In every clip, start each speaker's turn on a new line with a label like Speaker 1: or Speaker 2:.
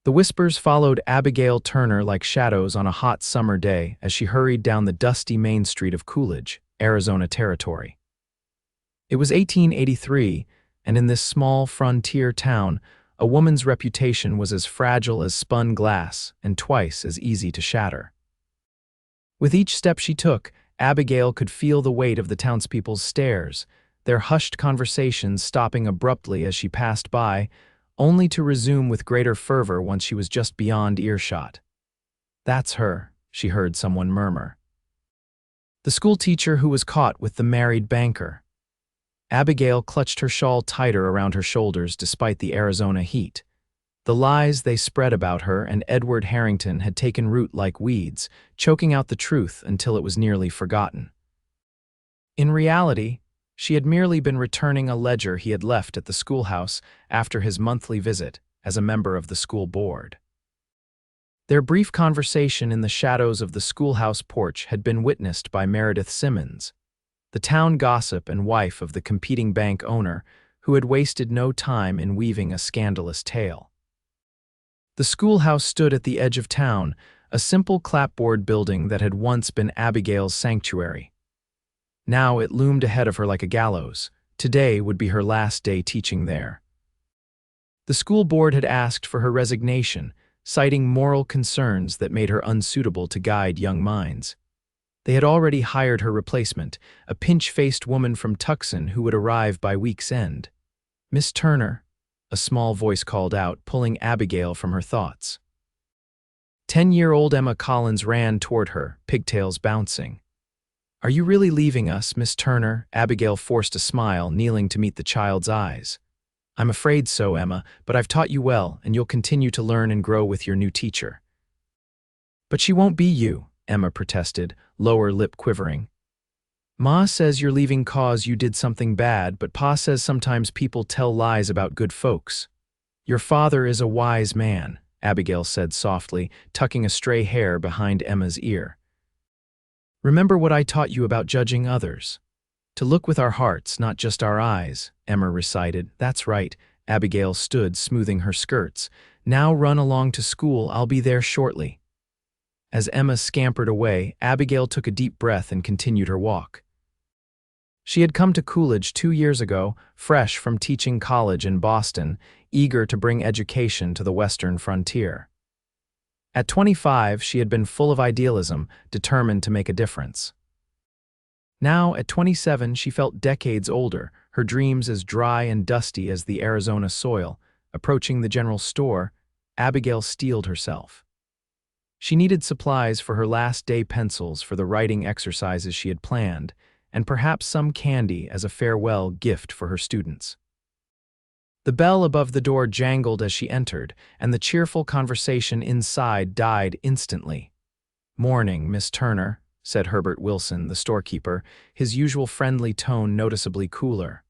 Speaker 1: The whispers followed Abigail Turner like shadows on a hot summer day as she hurried down the dusty main street of Coolidge, Arizona Territory. It was 1883, and in this small frontier town, a woman's reputation was as fragile as spun glass and twice as easy to shatter. With each step she took, Abigail could feel the weight of the townspeople's stares, their hushed conversations stopping abruptly as she passed by, only to resume with greater fervor once she was just beyond earshot. "That's her," she heard someone murmur. The schoolteacher who was caught with the married banker. Abigail clutched her shawl tighter around her shoulders despite the Arizona heat. The lies they spread about her and Edward Harrington had taken root like weeds, choking out the truth until it was nearly forgotten. In reality, she had merely been returning a ledger he had left at the schoolhouse after his monthly visit as a member of the school board. Their brief conversation in the shadows of the schoolhouse porch had been witnessed by Meredith Simmons, the town gossip and wife of the competing bank owner who had wasted no time in weaving a scandalous tale. The schoolhouse stood at the edge of town, a simple clapboard building that had once been Abigail's sanctuary. Now it loomed ahead of her like a gallows. Today would be her last day teaching there. The school board had asked for her resignation, citing moral concerns that made her unsuitable to guide young minds. They had already hired her replacement, a pinch-faced woman from Tucson who would arrive by week's end. "Miss Turner," a small voice called out, pulling Abigail from her thoughts. 10-year-old Emma Collins ran toward her, pigtails bouncing. "Are you really leaving us, Miss Turner?" Abigail forced a smile, kneeling to meet the child's eyes. "I'm afraid so, Emma, but I've taught you well, and you'll continue to learn and grow with your new teacher." "But she won't be you," Emma protested, lower lip quivering. "Ma says you're leaving 'cause you did something bad, but Pa says sometimes people tell lies about good folks." "Your father is a wise man," Abigail said softly, tucking a stray hair behind Emma's ear. "Remember what I taught you about judging others. To look with our hearts, not just our eyes," Emma recited. "That's right." Abigail stood, smoothing her skirts. "Now run along to school, I'll be there shortly." As Emma scampered away, Abigail took a deep breath and continued her walk. She had come to Coolidge 2 years ago, fresh from teaching college in Boston, eager to bring education to the western frontier. At 25, she had been full of idealism, determined to make a difference. Now, at 27, she felt decades older, her dreams as dry and dusty as the Arizona soil. Approaching the general store, Abigail steeled herself. She needed supplies for her last day pencils for the writing exercises she had planned, and perhaps some candy as a farewell gift for her students. The bell above the door jangled as she entered, and the cheerful conversation inside died instantly. "Morning, Miss Turner," said Herbert Wilson, the storekeeper, his usual friendly tone noticeably cooler.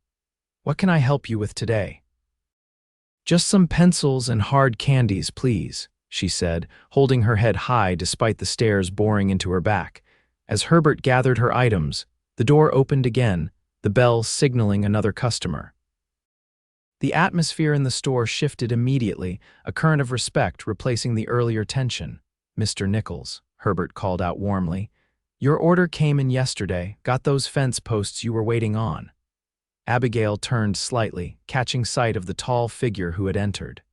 Speaker 1: "What can I help you with today?" "Just some pencils and hard candies, please," she said, holding her head high despite the stares boring into her back. As Herbert gathered her items, the door opened again, the bell signaling another customer. The atmosphere in the store shifted immediately, a current of respect replacing the earlier tension. "Mr. Nichols," Herbert called out warmly. "Your order came in yesterday. Got those fence posts you were waiting on." Abigail turned slightly, catching sight of the tall figure who had entered.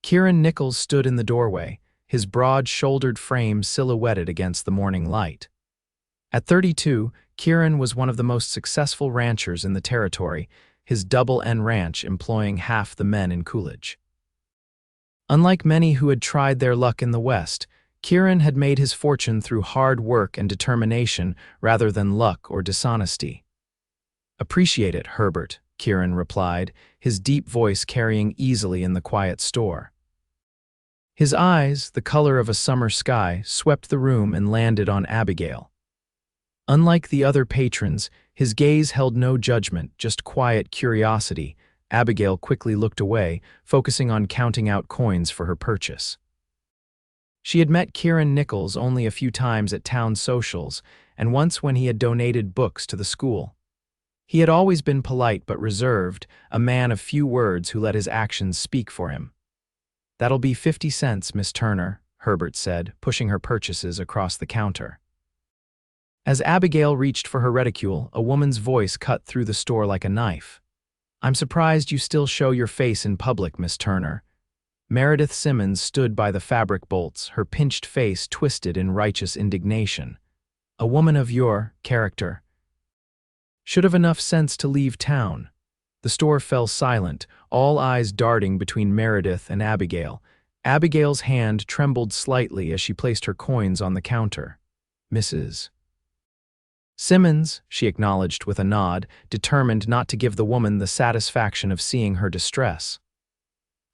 Speaker 1: Kieran Nichols stood in the doorway, his broad-shouldered frame silhouetted against the morning light. At 32, Kieran was one of the most successful ranchers in the territory, his Double N ranch employing half the men in Coolidge. Unlike many who had tried their luck in the West, Kieran had made his fortune through hard work and determination rather than luck or dishonesty. "Appreciate it, Herbert," Kieran replied, his deep voice carrying easily in the quiet store. His eyes, the color of a summer sky, swept the room and landed on Abigail. Unlike the other patrons, his gaze held no judgment, just quiet curiosity. Abigail quickly looked away, focusing on counting out coins for her purchase. She had met Kieran Nichols only a few times at town socials, and once when he had donated books to the school. He had always been polite but reserved, a man of few words who let his actions speak for him. "That'll be 50 cents, Miss Turner," Herbert said, pushing her purchases across the counter. As Abigail reached for her reticule, a woman's voice cut through the store like a knife. "I'm surprised you still show your face in public, Miss Turner." Meredith Simmons stood by the fabric bolts, her pinched face twisted in righteous indignation. "A woman of your character should have enough sense to leave town." The store fell silent, all eyes darting between Meredith and Abigail. Abigail's hand trembled slightly as she placed her coins on the counter. "Mrs. Simmons," she acknowledged with a nod, determined not to give the woman the satisfaction of seeing her distress.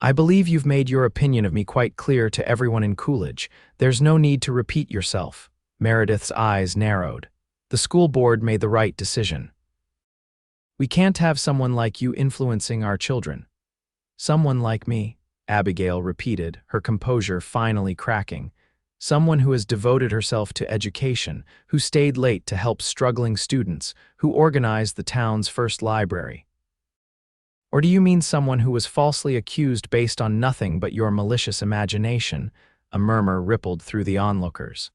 Speaker 1: "I believe you've made your opinion of me quite clear to everyone in Coolidge. There's no need to repeat yourself." Meredith's eyes narrowed. "The school board made the right decision. We can't have someone like you influencing our children." "Someone like me," Abigail repeated, her composure finally cracking. "Someone who has devoted herself to education, who stayed late to help struggling students, who organized the town's first library. Or do you mean someone who was falsely accused based on nothing but your malicious imagination?" A murmur rippled through the onlookers.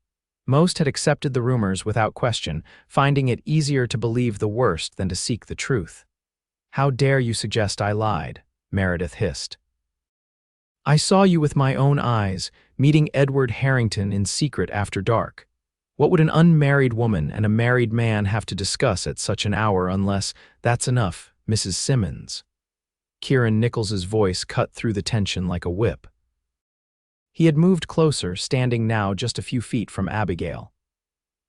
Speaker 1: Most had accepted the rumors without question, finding it easier to believe the worst than to seek the truth. "How dare you suggest I lied?" Meredith hissed. "I saw you with my own eyes, meeting Edward Harrington in secret after dark. What would an unmarried woman and a married man have to discuss at such an hour unless—" "That's enough, Mrs. Simmons." Kieran Nichols's voice cut through the tension like a whip. He had moved closer, standing now just a few feet from Abigail.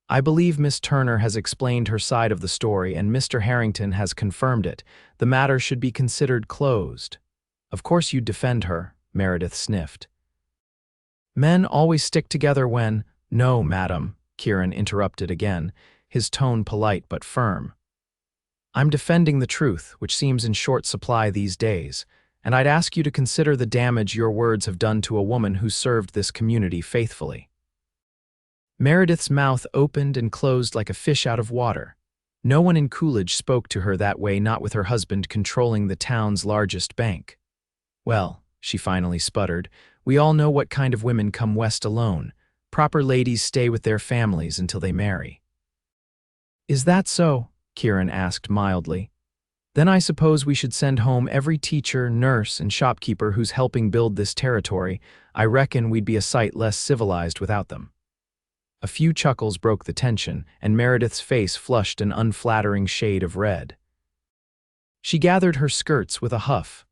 Speaker 1: "I believe Miss Turner has explained her side of the story and Mr. Harrington has confirmed it. The matter should be considered closed." "Of course you'd defend her," Meredith sniffed. "Men always stick together when—" "No, madam," Kieran interrupted again, his tone polite but firm. "I'm defending the truth, which seems in short supply these days, and I'd ask you to consider the damage your words have done to a woman who served this community faithfully." Meredith's mouth opened and closed like a fish out of water. No one in Coolidge spoke to her that way, not with her husband controlling the town's largest bank. "Well," she finally sputtered, "we all know what kind of women come west alone. Proper ladies stay with their families until they marry." "Is that so?" Kieran asked mildly. "Then I suppose we should send home every teacher, nurse, and shopkeeper who's helping build this territory. I reckon we'd be a sight less civilized without them." A few chuckles broke the tension, and Meredith's face flushed an unflattering shade of red. She gathered her skirts with a huff.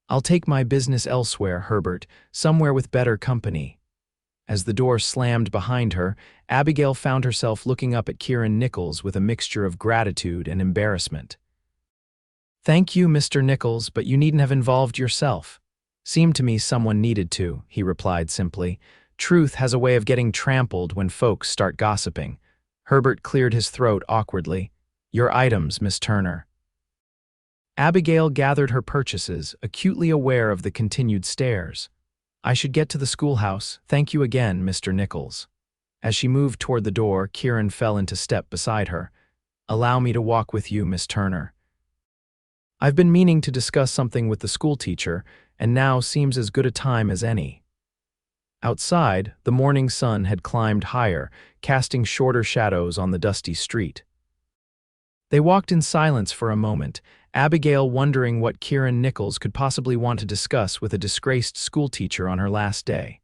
Speaker 1: "I'll take my business elsewhere, Herbert, somewhere with better company." As the door slammed behind her, Abigail found herself looking up at Kieran Nichols with a mixture of gratitude and embarrassment. "Thank you, Mr. Nichols, but you needn't have involved yourself." "Seemed to me someone needed to," he replied simply. "Truth has a way of getting trampled when folks start gossiping." Herbert cleared his throat awkwardly. "Your items, Miss Turner." Abigail gathered her purchases, acutely aware of the continued stares. "I should get to the schoolhouse. Thank you again, Mr. Nichols." As she moved toward the door, Kieran fell into step beside her. "Allow me to walk with you, Miss Turner. I've been meaning to discuss something with the schoolteacher, and now seems as good a time as any." Outside, the morning sun had climbed higher, casting shorter shadows on the dusty street. They walked in silence for a moment, Abigail wondering what Kieran Nichols could possibly want to discuss with a disgraced schoolteacher on her last day.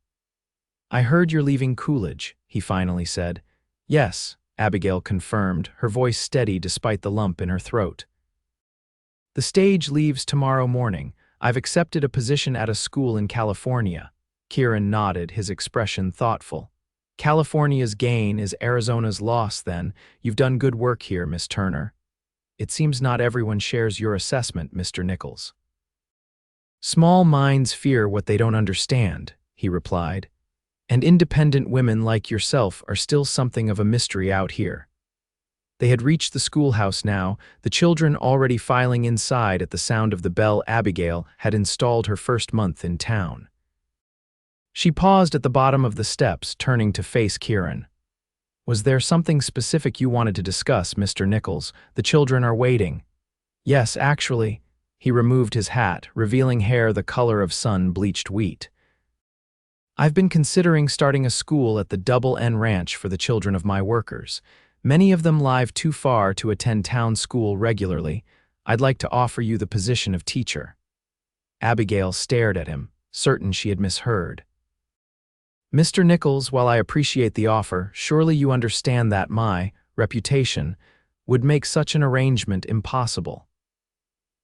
Speaker 1: "I heard you're leaving Coolidge," he finally said. "Yes," Abigail confirmed, her voice steady despite the lump in her throat. "The stage leaves tomorrow morning. I've accepted a position at a school in California." Kieran nodded, his expression thoughtful. "California's gain is Arizona's loss, then. You've done good work here, Miss Turner." "It seems not everyone shares your assessment, Mr. Nichols." "Small minds fear what they don't understand," he replied. "And independent women like yourself are still something of a mystery out here." They had reached the schoolhouse now, the children already filing inside at the sound of the bell Abigail had installed her first month in town. She paused at the bottom of the steps, turning to face Kieran. "Was there something specific you wanted to discuss, Mr. Nichols? The children are waiting." "Yes, actually." He removed his hat, revealing hair the color of sun-bleached wheat. I've been considering starting a school at the Double N Ranch for the children of my workers. Many of them live too far to attend town school regularly. I'd like to offer you the position of teacher." Abigail stared at him, certain she had misheard. "Mr. Nichols, while I appreciate the offer, surely you understand that my reputation would make such an arrangement impossible."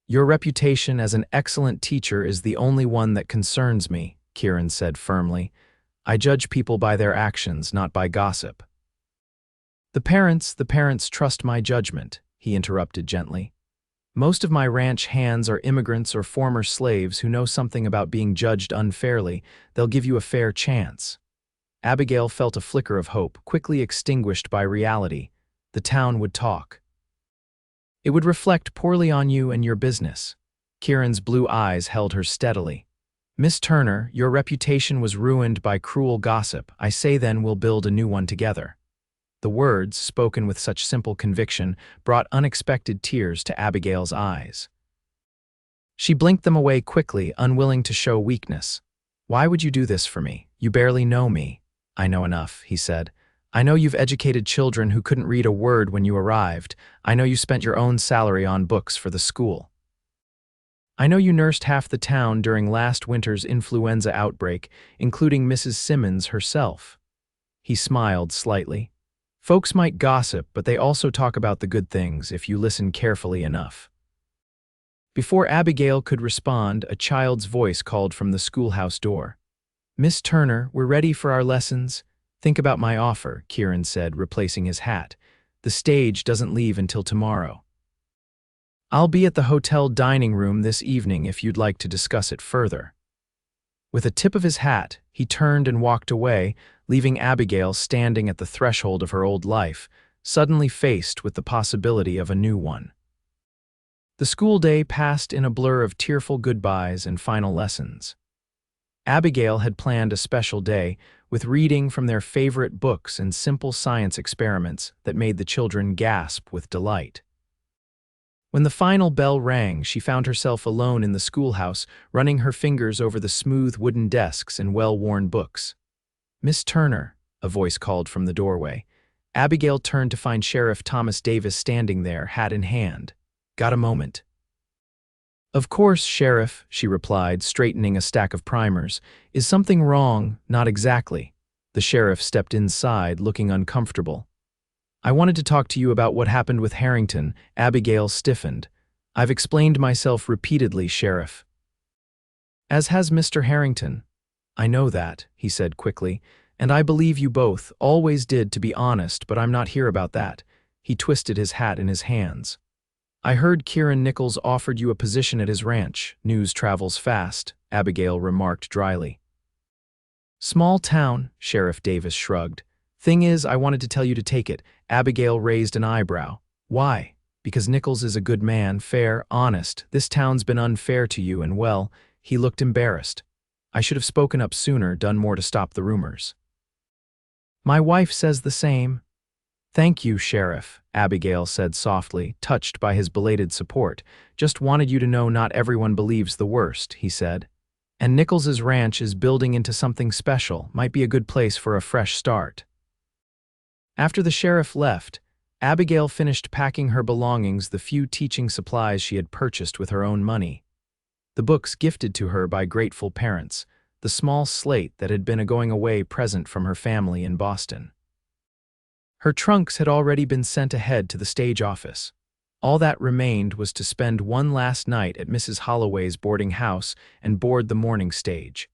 Speaker 1: "Your reputation as an excellent teacher is the only one that concerns me," Kieran said firmly. "I judge people by their actions, not by gossip." The parents trust my judgment," he interrupted gently. "Most of my ranch hands are immigrants or former slaves who know something about being judged unfairly. They'll give you a fair chance." Abigail felt a flicker of hope, quickly extinguished by reality. The town would talk. "It would reflect poorly on you and your business." Kieran's blue eyes held her steadily. "Miss Turner, your reputation was ruined by cruel gossip. I say then we'll build a new one together." The words, spoken with such simple conviction, brought unexpected tears to Abigail's eyes. She blinked them away quickly, unwilling to show weakness. "Why would you do this for me? You barely know me." "I know enough," he said. "I know you've educated children who couldn't read a word when you arrived. I know you spent your own salary on books for the school. I know you nursed half the town during last winter's influenza outbreak, including Mrs. Simmons herself." He smiled slightly. "Folks might gossip, but they also talk about the good things if you listen carefully enough." Before Abigail could respond, a child's voice called from the schoolhouse door. "Miss Turner, we're ready for our lessons." "Think about my offer," Kieran said, replacing his hat. "The stage doesn't leave until tomorrow. I'll be at the hotel dining room this evening if you'd like to discuss it further." With a tip of his hat, he turned and walked away, leaving Abigail standing at the threshold of her old life, suddenly faced with the possibility of a new one. The school day passed in a blur of tearful goodbyes and final lessons. Abigail had planned a special day, with reading from their favorite books and simple science experiments that made the children gasp with delight. When the final bell rang, she found herself alone in the schoolhouse, running her fingers over the smooth wooden desks and well-worn books. "Miss Turner," a voice called from the doorway. Abigail turned to find Sheriff Thomas Davis standing there, hat in hand. "Got a moment?" "Of course, Sheriff," she replied, straightening a stack of primers. "Is something wrong?" "Not exactly." The sheriff stepped inside, looking uncomfortable. "I wanted to talk to you about what happened with Harrington." Abigail stiffened. "I've explained myself repeatedly, Sheriff." "As has Mr. Harrington." "I know that," he said quickly, "and I believe you both always did, to be honest, but I'm not here about that." He twisted his hat in his hands. "I heard Kieran Nichols offered you a position at his ranch. News travels fast," Abigail remarked dryly. "Small town," Sheriff Davis shrugged. "Thing is, I wanted to tell you to take it." Abigail raised an eyebrow. "Why?" "Because Nichols is a good man, fair, honest. This town's been unfair to you and, well," he looked embarrassed. "I should have spoken up sooner, done more to stop the rumors." "My wife says the same." "Thank you, Sheriff," Abigail said softly, touched by his belated support. "Just wanted you to know not everyone believes the worst," he said. "And Nichols's ranch is building into something special. Might be a good place for a fresh start." After the sheriff left, Abigail finished packing her belongings, the few teaching supplies she had purchased with her own money. The books gifted to her by grateful parents, the small slate that had been a going-away present from her family in Boston. Her trunks had already been sent ahead to the stage office. All that remained was to spend one last night at Mrs. Holloway's boarding house and board the morning stage.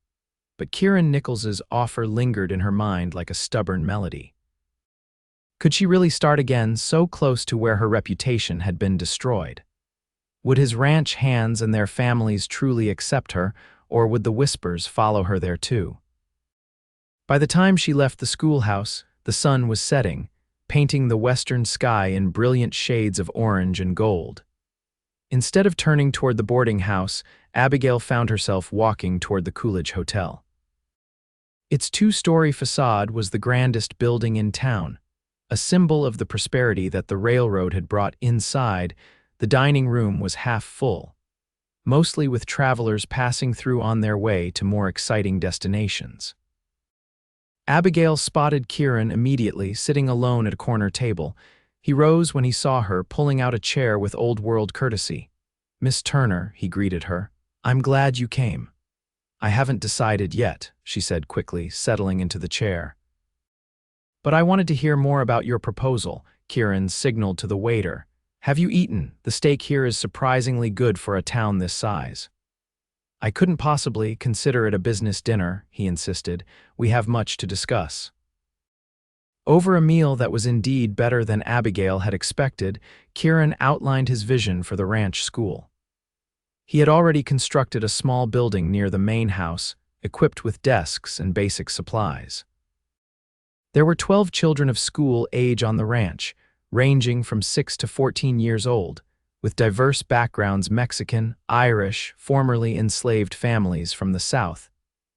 Speaker 1: But Kieran Nichols's offer lingered in her mind like a stubborn melody. Could she really start again, so close to where her reputation had been destroyed? Would his ranch hands and their families truly accept her, or would the whispers follow her there too? By the time she left the schoolhouse, the sun was setting, painting the western sky in brilliant shades of orange and gold. Instead of turning toward the boarding house, Abigail found herself walking toward the Coolidge Hotel. Its two-story facade was the grandest building in town. A symbol of the prosperity that the railroad had brought inside, the dining room was half full, mostly with travelers passing through on their way to more exciting destinations. Abigail spotted Kieran immediately, sitting alone at a corner table. He rose when he saw her, pulling out a chair with old-world courtesy. "Miss Turner," he greeted her. "I'm glad you came." "I haven't decided yet," she said quickly, settling into the chair. "But I wanted to hear more about your proposal," Kieran signaled to the waiter. "Have you eaten? The steak here is surprisingly good for a town this size." "I couldn't possibly consider it a business dinner," he insisted. "We have much to discuss." Over a meal that was indeed better than Abigail had expected, Kieran outlined his vision for the ranch school. He had already constructed a small building near the main house, equipped with desks and basic supplies. There were 12 children of school age on the ranch, ranging from 6 to 14 years old, with diverse backgrounds: Mexican, Irish, formerly enslaved families from the South,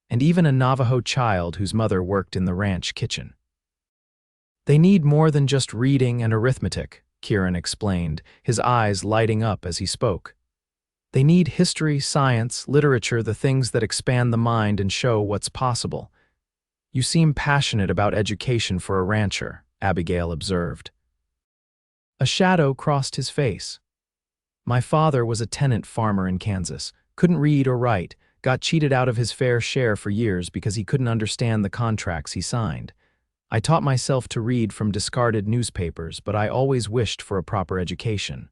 Speaker 1: and even a Navajo child whose mother worked in the ranch kitchen. "They need more than just reading and arithmetic," Kieran explained, his eyes lighting up as he spoke. "They need history, science, literature, the things that expand the mind and show what's possible." "You seem passionate about education for a rancher," Abigail observed. A shadow crossed his face. "My father was a tenant farmer in Kansas, couldn't read or write, got cheated out of his fair share for years because he couldn't understand the contracts he signed. I taught myself to read from discarded newspapers, but I always wished for a proper education."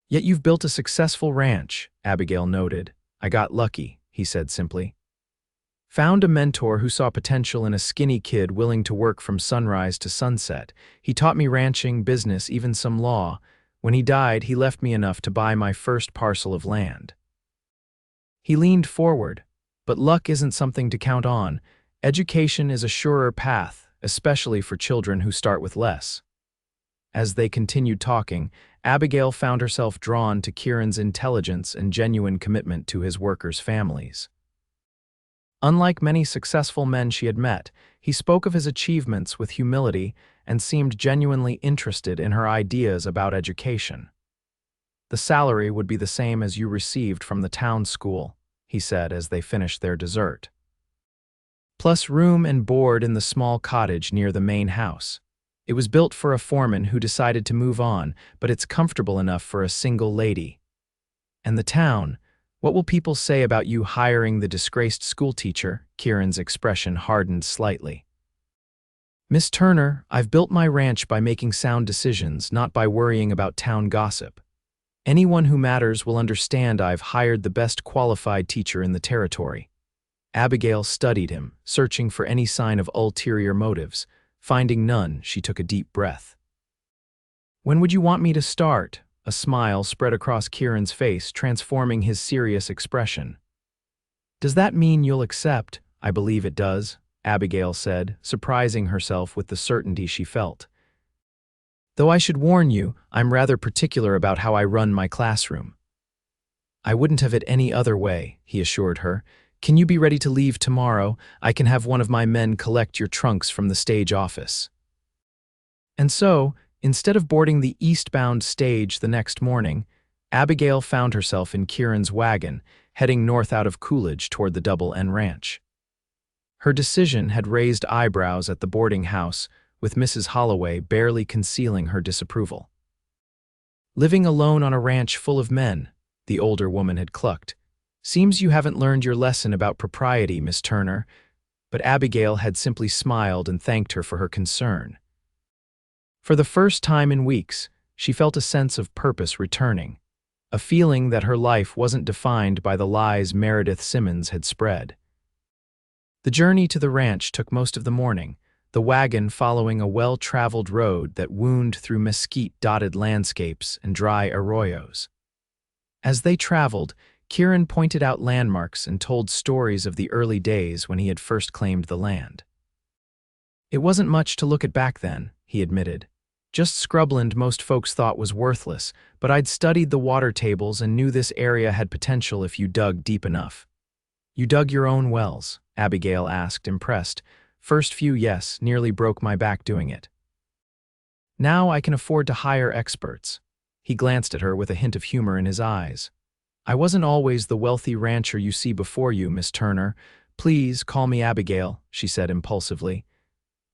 Speaker 1: "Yet you've built a successful ranch," Abigail noted. "I got lucky," he said simply. "Found a mentor who saw potential in a skinny kid willing to work from sunrise to sunset. He taught me ranching, business, even some law. When he died, he left me enough to buy my first parcel of land." He leaned forward. "But luck isn't something to count on. Education is a surer path, especially for children who start with less." As they continued talking, Abigail found herself drawn to Kieran's intelligence and genuine commitment to his workers' families. Unlike many successful men she had met, he spoke of his achievements with humility and seemed genuinely interested in her ideas about education. "The salary would be the same as you received from the town school," he said as they finished their dessert. "Plus room and board in the small cottage near the main house. It was built for a foreman who decided to move on, but it's comfortable enough for a single lady. And the town, what will people say about you hiring the disgraced schoolteacher?" Kieran's expression hardened slightly. "Miss Turner, I've built my ranch by making sound decisions, not by worrying about town gossip. Anyone who matters will understand I've hired the best qualified teacher in the territory." Abigail studied him, searching for any sign of ulterior motives. Finding none, she took a deep breath. "When would you want me to start?" A smile spread across Kieran's face, transforming his serious expression. "Does that mean you'll accept?" "I believe it does," Abigail said, surprising herself with the certainty she felt. "Though I should warn you, I'm rather particular about how I run my classroom." "I wouldn't have it any other way," he assured her. "Can you be ready to leave tomorrow? I can have one of my men collect your trunks from the stage office." And so, instead of boarding the eastbound stage the next morning, Abigail found herself in Kieran's wagon, heading north out of Coolidge toward the Double N Ranch. Her decision had raised eyebrows at the boarding house, with Mrs. Holloway barely concealing her disapproval. "Living alone on a ranch full of men," the older woman had clucked. "Seems you haven't learned your lesson about propriety, Miss Turner." But Abigail had simply smiled and thanked her for her concern. For the first time in weeks, she felt a sense of purpose returning, a feeling that her life wasn't defined by the lies Meredith Simmons had spread. The journey to the ranch took most of the morning, the wagon following a well-traveled road that wound through mesquite-dotted landscapes and dry arroyos. As they traveled, Kieran pointed out landmarks and told stories of the early days when he had first claimed the land. "It wasn't much to look at back then," he admitted. "Just scrubland most folks thought was worthless, but I'd studied the water tables and knew this area had potential if you dug deep enough." "You dug your own wells?" Abigail asked, impressed. "First few, yes, nearly broke my back doing it. Now I can afford to hire experts." He glanced at her with a hint of humor in his eyes. "I wasn't always the wealthy rancher you see before you, Miss Turner. Please call me Abigail, she said impulsively.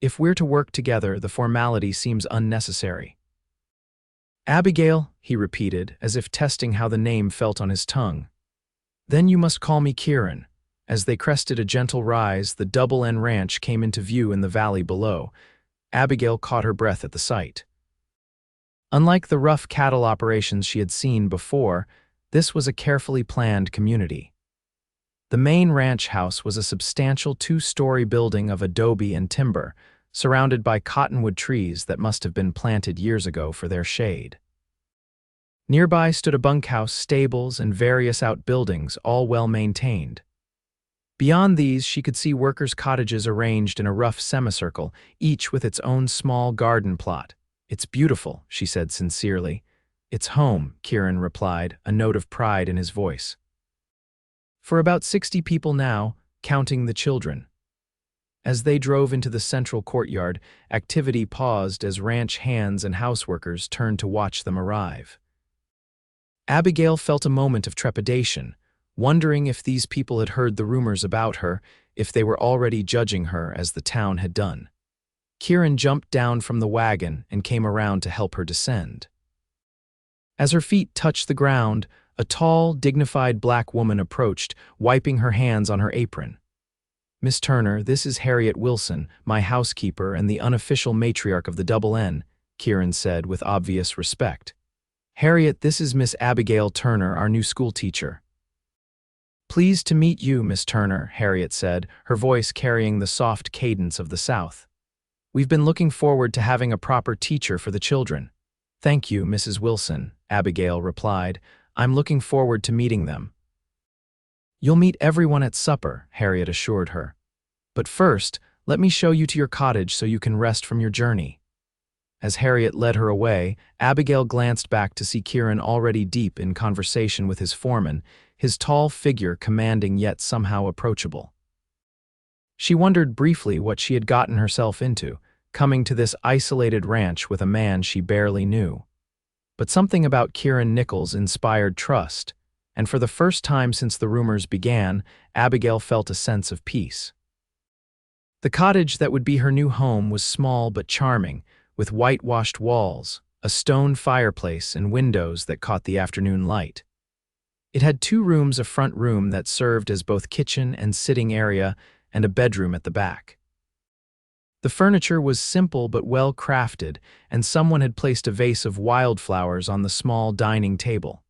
Speaker 1: If we're to work together, the formality seems unnecessary. Abigail, he repeated, as if testing how the name felt on his tongue. Then you must call me Kieran. As they crested a gentle rise, the Double N Ranch came into view in the valley below. Abigail caught her breath at the sight. Unlike the rough cattle operations she had seen before, this was a carefully planned community. The main ranch house was a substantial two-story building of adobe and timber, surrounded by cottonwood trees that must have been planted years ago for their shade. Nearby stood a bunkhouse, stables, and various outbuildings, all well maintained. Beyond these, she could see workers' cottages arranged in a rough semicircle, each with its own small garden plot. It's beautiful, she said sincerely. It's home, Kieran replied, a note of pride in his voice. For about 60 people now, counting the children. As they drove into the central courtyard, activity paused as ranch hands and houseworkers turned to watch them arrive. Abigail felt a moment of trepidation, wondering if these people had heard the rumors about her, if they were already judging her as the town had done. Kieran jumped down from the wagon and came around to help her descend. As her feet touched the ground, a tall, dignified black woman approached, wiping her hands on her apron. Miss Turner, this is Harriet Wilson, my housekeeper and the unofficial matriarch of the Double N, Kieran said with obvious respect. Harriet, this is Miss Abigail Turner, our new schoolteacher. Pleased to meet you, Miss Turner, Harriet said, her voice carrying the soft cadence of the South. We've been looking forward to having a proper teacher for the children. Thank you, Mrs. Wilson, Abigail replied. I'm looking forward to meeting them. You'll meet everyone at supper, Harriet assured her. But first, let me show you to your cottage so you can rest from your journey. As Harriet led her away, Abigail glanced back to see Kieran already deep in conversation with his foreman, his tall figure commanding yet somehow approachable. She wondered briefly what she had gotten herself into, coming to this isolated ranch with a man she barely knew. But something about Kieran Nichols inspired trust, and for the first time since the rumors began, Abigail felt a sense of peace. The cottage that would be her new home was small but charming, with whitewashed walls, a stone fireplace, and windows that caught the afternoon light. It had 2 rooms, a front room that served as both kitchen and sitting area, and a bedroom at the back. The furniture was simple but well crafted, and someone had placed a vase of wildflowers on the small dining table.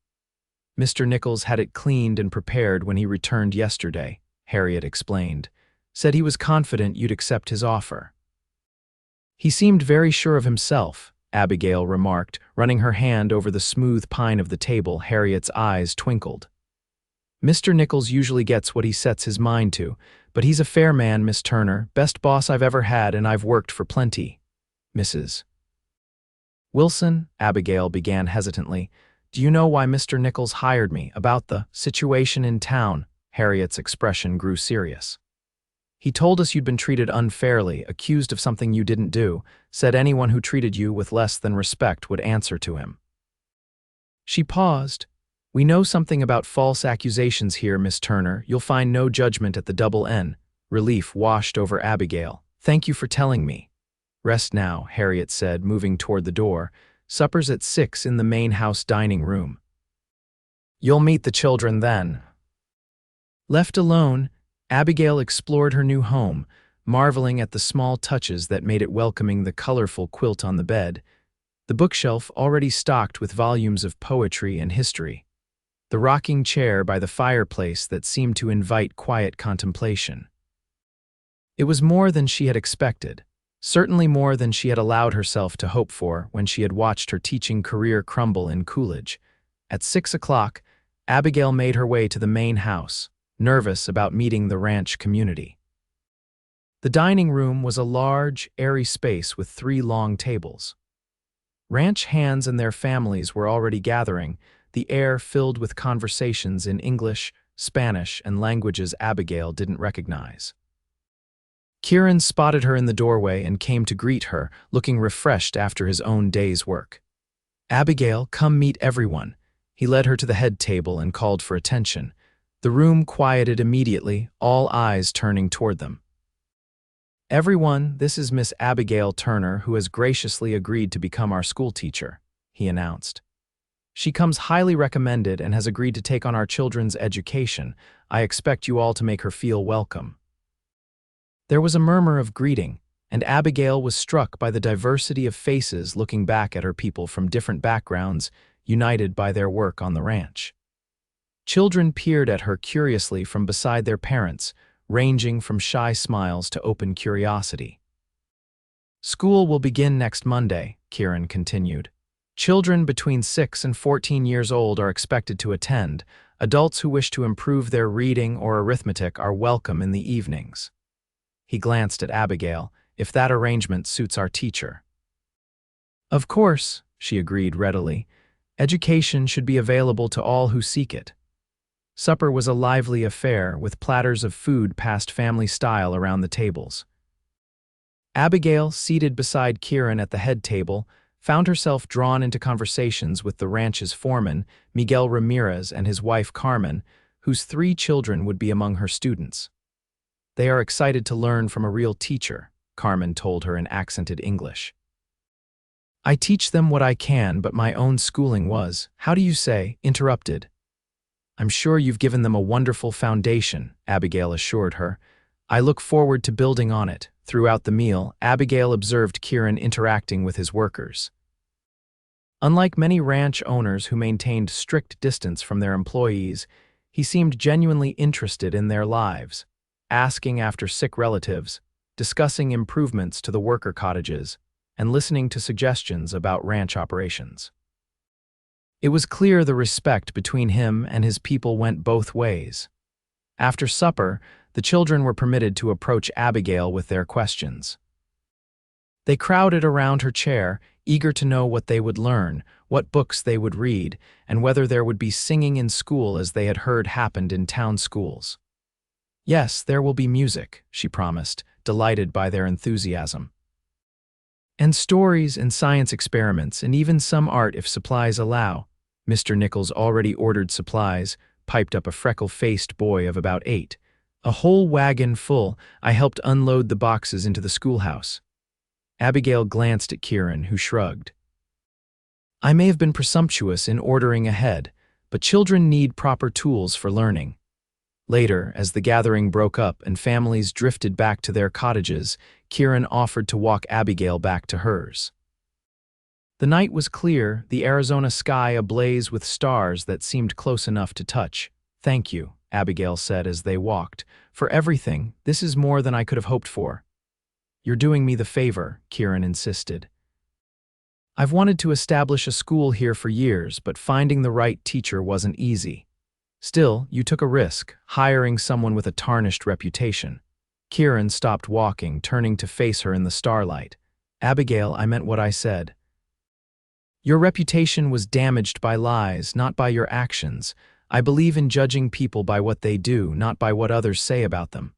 Speaker 1: Mr. Nichols had it cleaned and prepared when he returned yesterday, Harriet explained. Said he was confident you'd accept his offer. He seemed very sure of himself, Abigail remarked, running her hand over the smooth pine of the table. Harriet's eyes twinkled. Mr. Nichols usually gets what he sets his mind to, but he's a fair man, Miss Turner, best boss I've ever had, and I've worked for plenty. Mrs. Wilson, Abigail began hesitantly. Do you know why Mr. Nichols hired me? About the situation in town? Harriet's expression grew serious. He told us you'd been treated unfairly, accused of something you didn't do, said anyone who treated you with less than respect would answer to him. She paused. We know something about false accusations here, Miss Turner. You'll find no judgment at the Double N. Relief washed over Abigail. Thank you for telling me. Rest now, Harriet said, moving toward the door. Supper's at 6 in the main house dining room. You'll meet the children then. Left alone, Abigail explored her new home, marveling at the small touches that made it welcoming, the colorful quilt on the bed, the bookshelf already stocked with volumes of poetry and history, the rocking chair by the fireplace that seemed to invite quiet contemplation. It was more than she had expected, certainly more than she had allowed herself to hope for when she had watched her teaching career crumble in Coolidge. At 6 o'clock, Abigail made her way to the main house, nervous about meeting the ranch community. The dining room was a large, airy space with 3 long tables. Ranch hands and their families were already gathering, the air filled with conversations in English, Spanish, and languages Abigail didn't recognize. Kieran spotted her in the doorway and came to greet her, looking refreshed after his own day's work. Abigail, come meet everyone. He led her to the head table and called for attention. The room quieted immediately, all eyes turning toward them. "Everyone, this is Miss Abigail Turner, who has graciously agreed to become our schoolteacher," he announced. "She comes highly recommended and has agreed to take on our children's education. I expect you all to make her feel welcome." There was a murmur of greeting, and Abigail was struck by the diversity of faces looking back at her people from different backgrounds, united by their work on the ranch. Children peered at her curiously from beside their parents, ranging from shy smiles to open curiosity. "School will begin next Monday," Kieran continued. "Children between 6 and 14 years old are expected to attend. Adults who wish to improve their reading or arithmetic are welcome in the evenings." He glanced at Abigail. "If that arrangement suits our teacher." "Of course," she agreed readily. "Education should be available to all who seek it." Supper was a lively affair, with platters of food passed family style around the tables. Abigail, seated beside Kieran at the head table, found herself drawn into conversations with the ranch's foreman, Miguel Ramirez, and his wife Carmen, whose 3 children would be among her students. "They are excited to learn from a real teacher," Carmen told her in accented English. "I teach them what I can, but my own schooling was, how do you say, interrupted." "I'm sure you've given them a wonderful foundation," Abigail assured her. "I look forward to building on it." Throughout the meal, Abigail observed Kieran interacting with his workers. Unlike many ranch owners who maintained strict distance from their employees, he seemed genuinely interested in their lives, asking after sick relatives, discussing improvements to the worker cottages, and listening to suggestions about ranch operations. It was clear the respect between him and his people went both ways. After supper, the children were permitted to approach Abigail with their questions. They crowded around her chair, eager to know what they would learn, what books they would read, and whether there would be singing in school as they had heard happened in town schools. "Yes, there will be music," she promised, delighted by their enthusiasm. "And stories and science experiments, and even some art if supplies allow." Mr. Nichols already ordered supplies, piped up a freckle-faced boy of about 8. "A whole wagon full. I helped unload the boxes into the schoolhouse." Abigail glanced at Kieran, who shrugged. "I may have been presumptuous in ordering ahead, but children need proper tools for learning." Later, as the gathering broke up and families drifted back to their cottages, Kieran offered to walk Abigail back to hers. The night was clear, the Arizona sky ablaze with stars that seemed close enough to touch. "Thank you," Abigail said as they walked. "For everything, this is more than I could have hoped for." "You're doing me the favor," Kieran insisted. "I've wanted to establish a school here for years, but finding the right teacher wasn't easy. Still, you took a risk, hiring someone with a tarnished reputation." Kieran stopped walking, turning to face her in the starlight. "Abigail, I meant what I said. Your reputation was damaged by lies, not by your actions. I believe in judging people by what they do, not by what others say about them."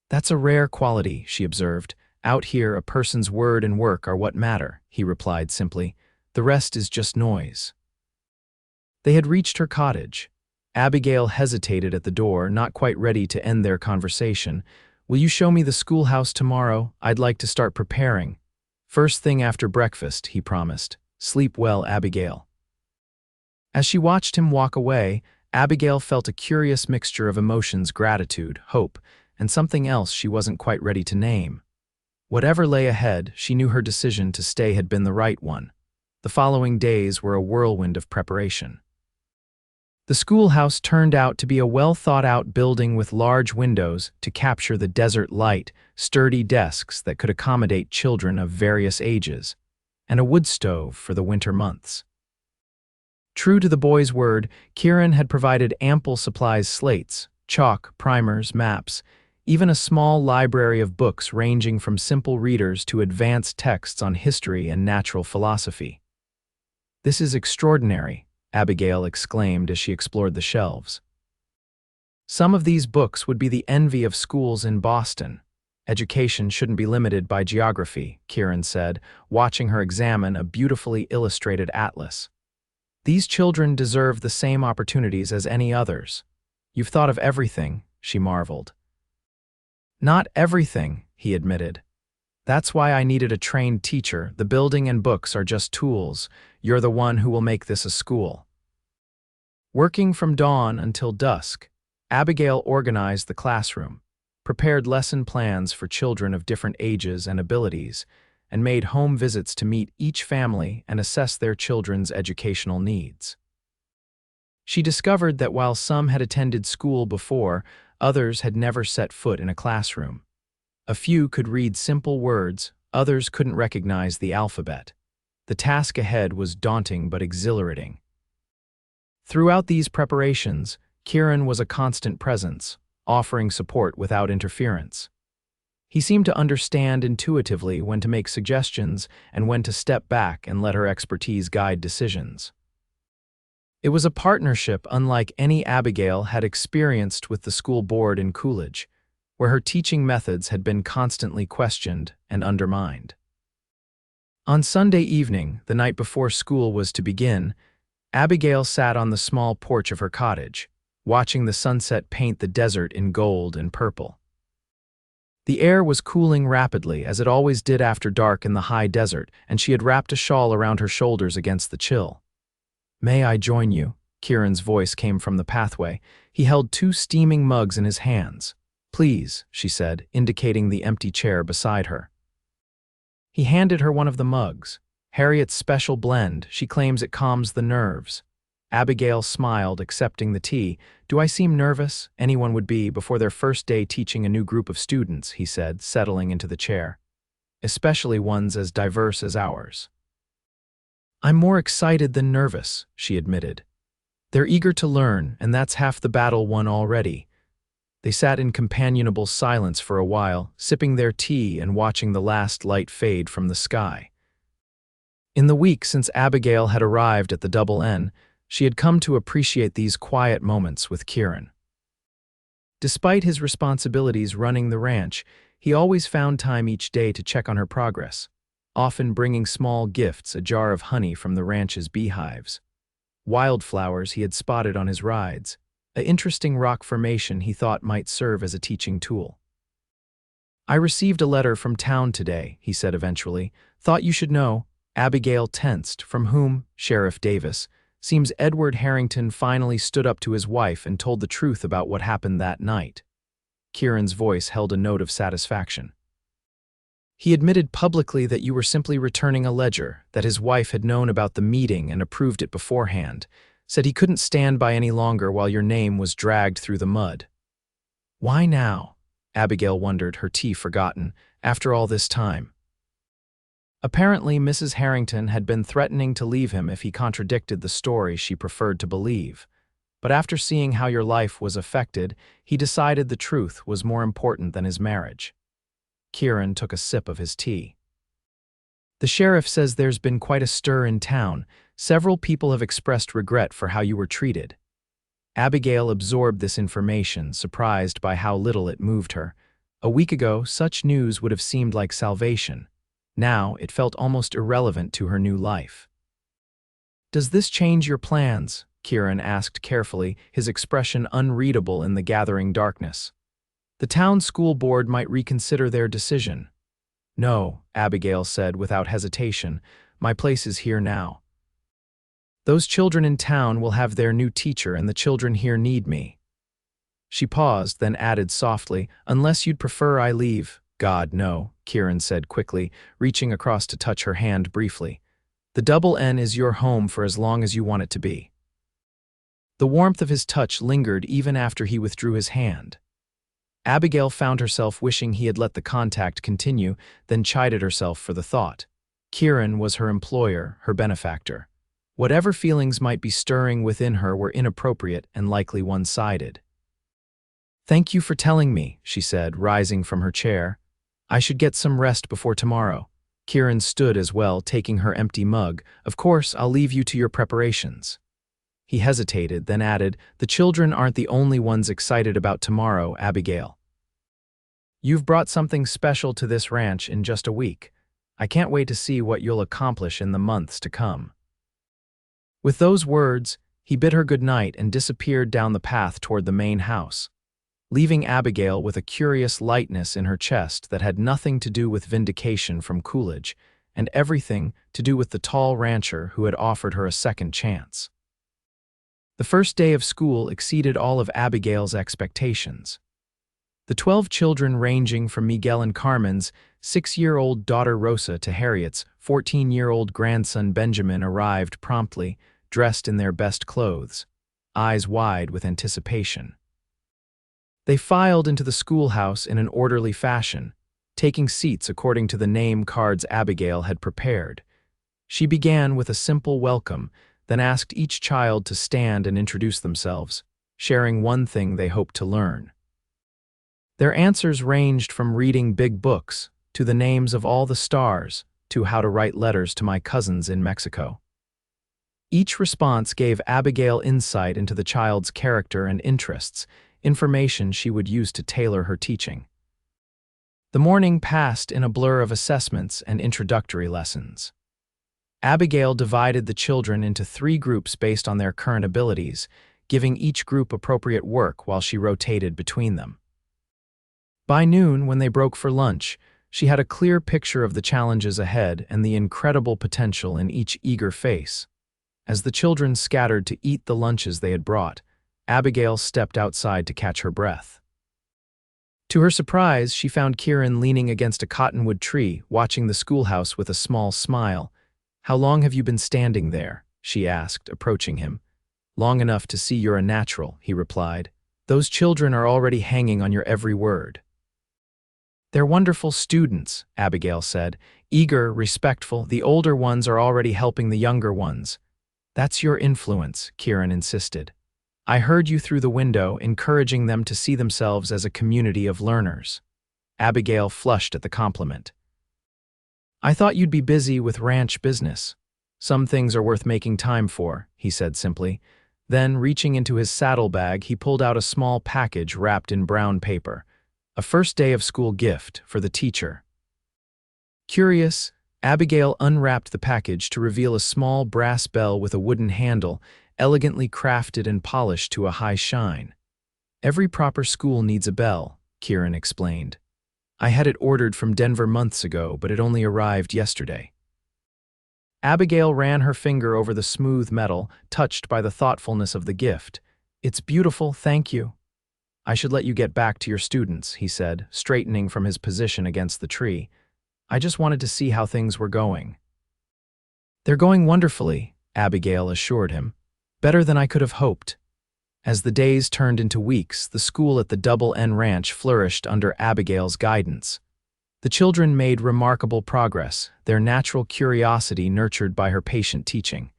Speaker 1: "That's a rare quality," she observed. "Out here, a person's word and work are what matter," he replied simply. "The rest is just noise." They had reached her cottage. Abigail hesitated at the door, not quite ready to end their conversation. "Will you show me the schoolhouse tomorrow? I'd like to start preparing." "First thing after breakfast," he promised. "Sleep well, Abigail." As she watched him walk away, Abigail felt a curious mixture of emotions: gratitude, hope, and something else she wasn't quite ready to name. Whatever lay ahead, she knew her decision to stay had been the right one. The following days were a whirlwind of preparation. The schoolhouse turned out to be a well-thought-out building with large windows to capture the desert light, sturdy desks that could accommodate children of various ages, and a wood stove for the winter months. True to the boy's word, Kieran had provided ample supplies: slates, chalk, primers, maps, even a small library of books ranging from simple readers to advanced texts on history and natural philosophy. "This is extraordinary," Abigail exclaimed as she explored the shelves. "Some of these books would be the envy of schools in Boston." "Education shouldn't be limited by geography," Kieran said, watching her examine a beautifully illustrated atlas. "These children deserve the same opportunities as any others." You've thought of everything, she marveled. Not everything, he admitted. That's why I needed a trained teacher. The building and books are just tools. You're the one who will make this a school. Working from dawn until dusk, Abigail organized the classroom, prepared lesson plans for children of different ages and abilities, and made home visits to meet each family and assess their children's educational needs. She discovered that while some had attended school before, others had never set foot in a classroom. A few could read simple words, others couldn't recognize the alphabet. The task ahead was daunting but exhilarating. Throughout these preparations, Kieran was a constant presence, offering support without interference. He seemed to understand intuitively when to make suggestions and when to step back and let her expertise guide decisions. It was a partnership unlike any Abigail had experienced with the school board in Coolidge, where her teaching methods had been constantly questioned and undermined. On Sunday evening, the night before school was to begin, Abigail sat on the small porch of her cottage, watching the sunset paint the desert in gold and purple. The air was cooling rapidly, as it always did after dark in the high desert, and she had wrapped a shawl around her shoulders against the chill. "May I join you?" Kieran's voice came from the pathway. He held 2 steaming mugs in his hands. "Please," she said, indicating the empty chair beside her. He handed her one of the mugs. Harriet's special blend. She claims it calms the nerves. Abigail smiled, accepting the tea. "Do I seem nervous? Anyone would be before their first day teaching a new group of students," he said, settling into the chair. "Especially ones as diverse as ours." "I'm more excited than nervous," she admitted. "They're eager to learn, and that's half the battle won already." They sat in companionable silence for a while, sipping their tea and watching the last light fade from the sky. In the week since Abigail had arrived at the Double N, she had come to appreciate these quiet moments with Kieran. Despite his responsibilities running the ranch, he always found time each day to check on her progress, often bringing small gifts, a jar of honey from the ranch's beehives, wildflowers he had spotted on his rides, an interesting rock formation he thought might serve as a teaching tool. "I received a letter from town today," he said eventually. "Thought you should know." Abigail tensed. "From whom?" "Sheriff Davis. Seems Edward Harrington finally stood up to his wife and told the truth about what happened that night." Kieran's voice held a note of satisfaction. "He admitted publicly that you were simply returning a ledger, that his wife had known about the meeting and approved it beforehand. Said he couldn't stand by any longer while your name was dragged through the mud." "Why now?" Abigail wondered, her tea forgotten, "after all this time." Apparently, Mrs. Harrington had been threatening to leave him if he contradicted the story she preferred to believe. But after seeing how your life was affected, he decided the truth was more important than his marriage. Kieran took a sip of his tea. "The sheriff says there's been quite a stir in town. Several people have expressed regret for how you were treated." Abigail absorbed this information, surprised by how little it moved her. A week ago, such news would have seemed like salvation. Now, it felt almost irrelevant to her new life. "Does this change your plans?" Kieran asked carefully, his expression unreadable in the gathering darkness. "The town school board might reconsider their decision." "No," Abigail said without hesitation. "My place is here now. Those children in town will have their new teacher, and the children here need me." She paused, then added softly, "Unless you'd prefer I leave." "God, no," Kieran said quickly, reaching across to touch her hand briefly. "The Double N is your home for as long as you want it to be." The warmth of his touch lingered even after he withdrew his hand. Abigail found herself wishing he had let the contact continue, then chided herself for the thought. Kieran was her employer, her benefactor. Whatever feelings might be stirring within her were inappropriate and likely one-sided. "Thank you for telling me," she said, rising from her chair. "I should get some rest before tomorrow." Kieran stood as well, taking her empty mug. "Of course, I'll leave you to your preparations." He hesitated, then added, "The children aren't the only ones excited about tomorrow, Abigail. You've brought something special to this ranch in just a week. I can't wait to see what you'll accomplish in the months to come." With those words, He bid her good night and disappeared down the path toward the main house, leaving Abigail with a curious lightness in her chest that had nothing to do with vindication from Coolidge and everything to do with the tall rancher who had offered her a second chance. The first day of school exceeded all of Abigail's expectations. The 12 children ranging from Miguel and Carmen's 6-year-old daughter Rosa to Harriet's 14-year-old grandson Benjamin arrived promptly, dressed in their best clothes, eyes wide with anticipation. They filed into the schoolhouse in an orderly fashion, taking seats according to the name cards Abigail had prepared. She began with a simple welcome, then asked each child to stand and introduce themselves, sharing one thing they hoped to learn. Their answers ranged from reading big books, to the names of all the stars, to how to write letters to my cousins in Mexico. Each response gave Abigail insight into the child's character and interests, information she would use to tailor her teaching. The morning passed in a blur of assessments and introductory lessons. Abigail divided the children into 3 groups based on their current abilities, giving each group appropriate work while she rotated between them. By noon, when they broke for lunch, she had a clear picture of the challenges ahead and the incredible potential in each eager face. As the children scattered to eat the lunches they had brought, Abigail stepped outside to catch her breath. To her surprise, she found Kieran leaning against a cottonwood tree, watching the schoolhouse with a small smile. "How long have you been standing there?" she asked, approaching him. "Long enough to see you're a natural," he replied. "Those children are already hanging on your every word." "They're wonderful students," Abigail said. "Eager, respectful, the older ones are already helping the younger ones." "That's your influence," Kieran insisted. "I heard you through the window, encouraging them to see themselves as a community of learners." Abigail flushed at the compliment. "I thought you'd be busy with ranch business. Some things are worth making time for," he said simply. Then, reaching into his saddlebag, he pulled out a small package wrapped in brown paper. A first day of school gift for the teacher. Curious, Abigail unwrapped the package to reveal a small brass bell with a wooden handle, elegantly crafted and polished to a high shine. "Every proper school needs a bell," Kieran explained. "I had it ordered from Denver months ago, but it only arrived yesterday." Abigail ran her finger over the smooth metal, touched by the thoughtfulness of the gift. "It's beautiful, thank you." "I should let you get back to your students," he said, straightening from his position against the tree. "I just wanted to see how things were going." "They're going wonderfully," Abigail assured him. "Better than I could have hoped." As the days turned into weeks, the school at the Double N Ranch flourished under Abigail's guidance. The children made remarkable progress, their natural curiosity nurtured by her patient teaching.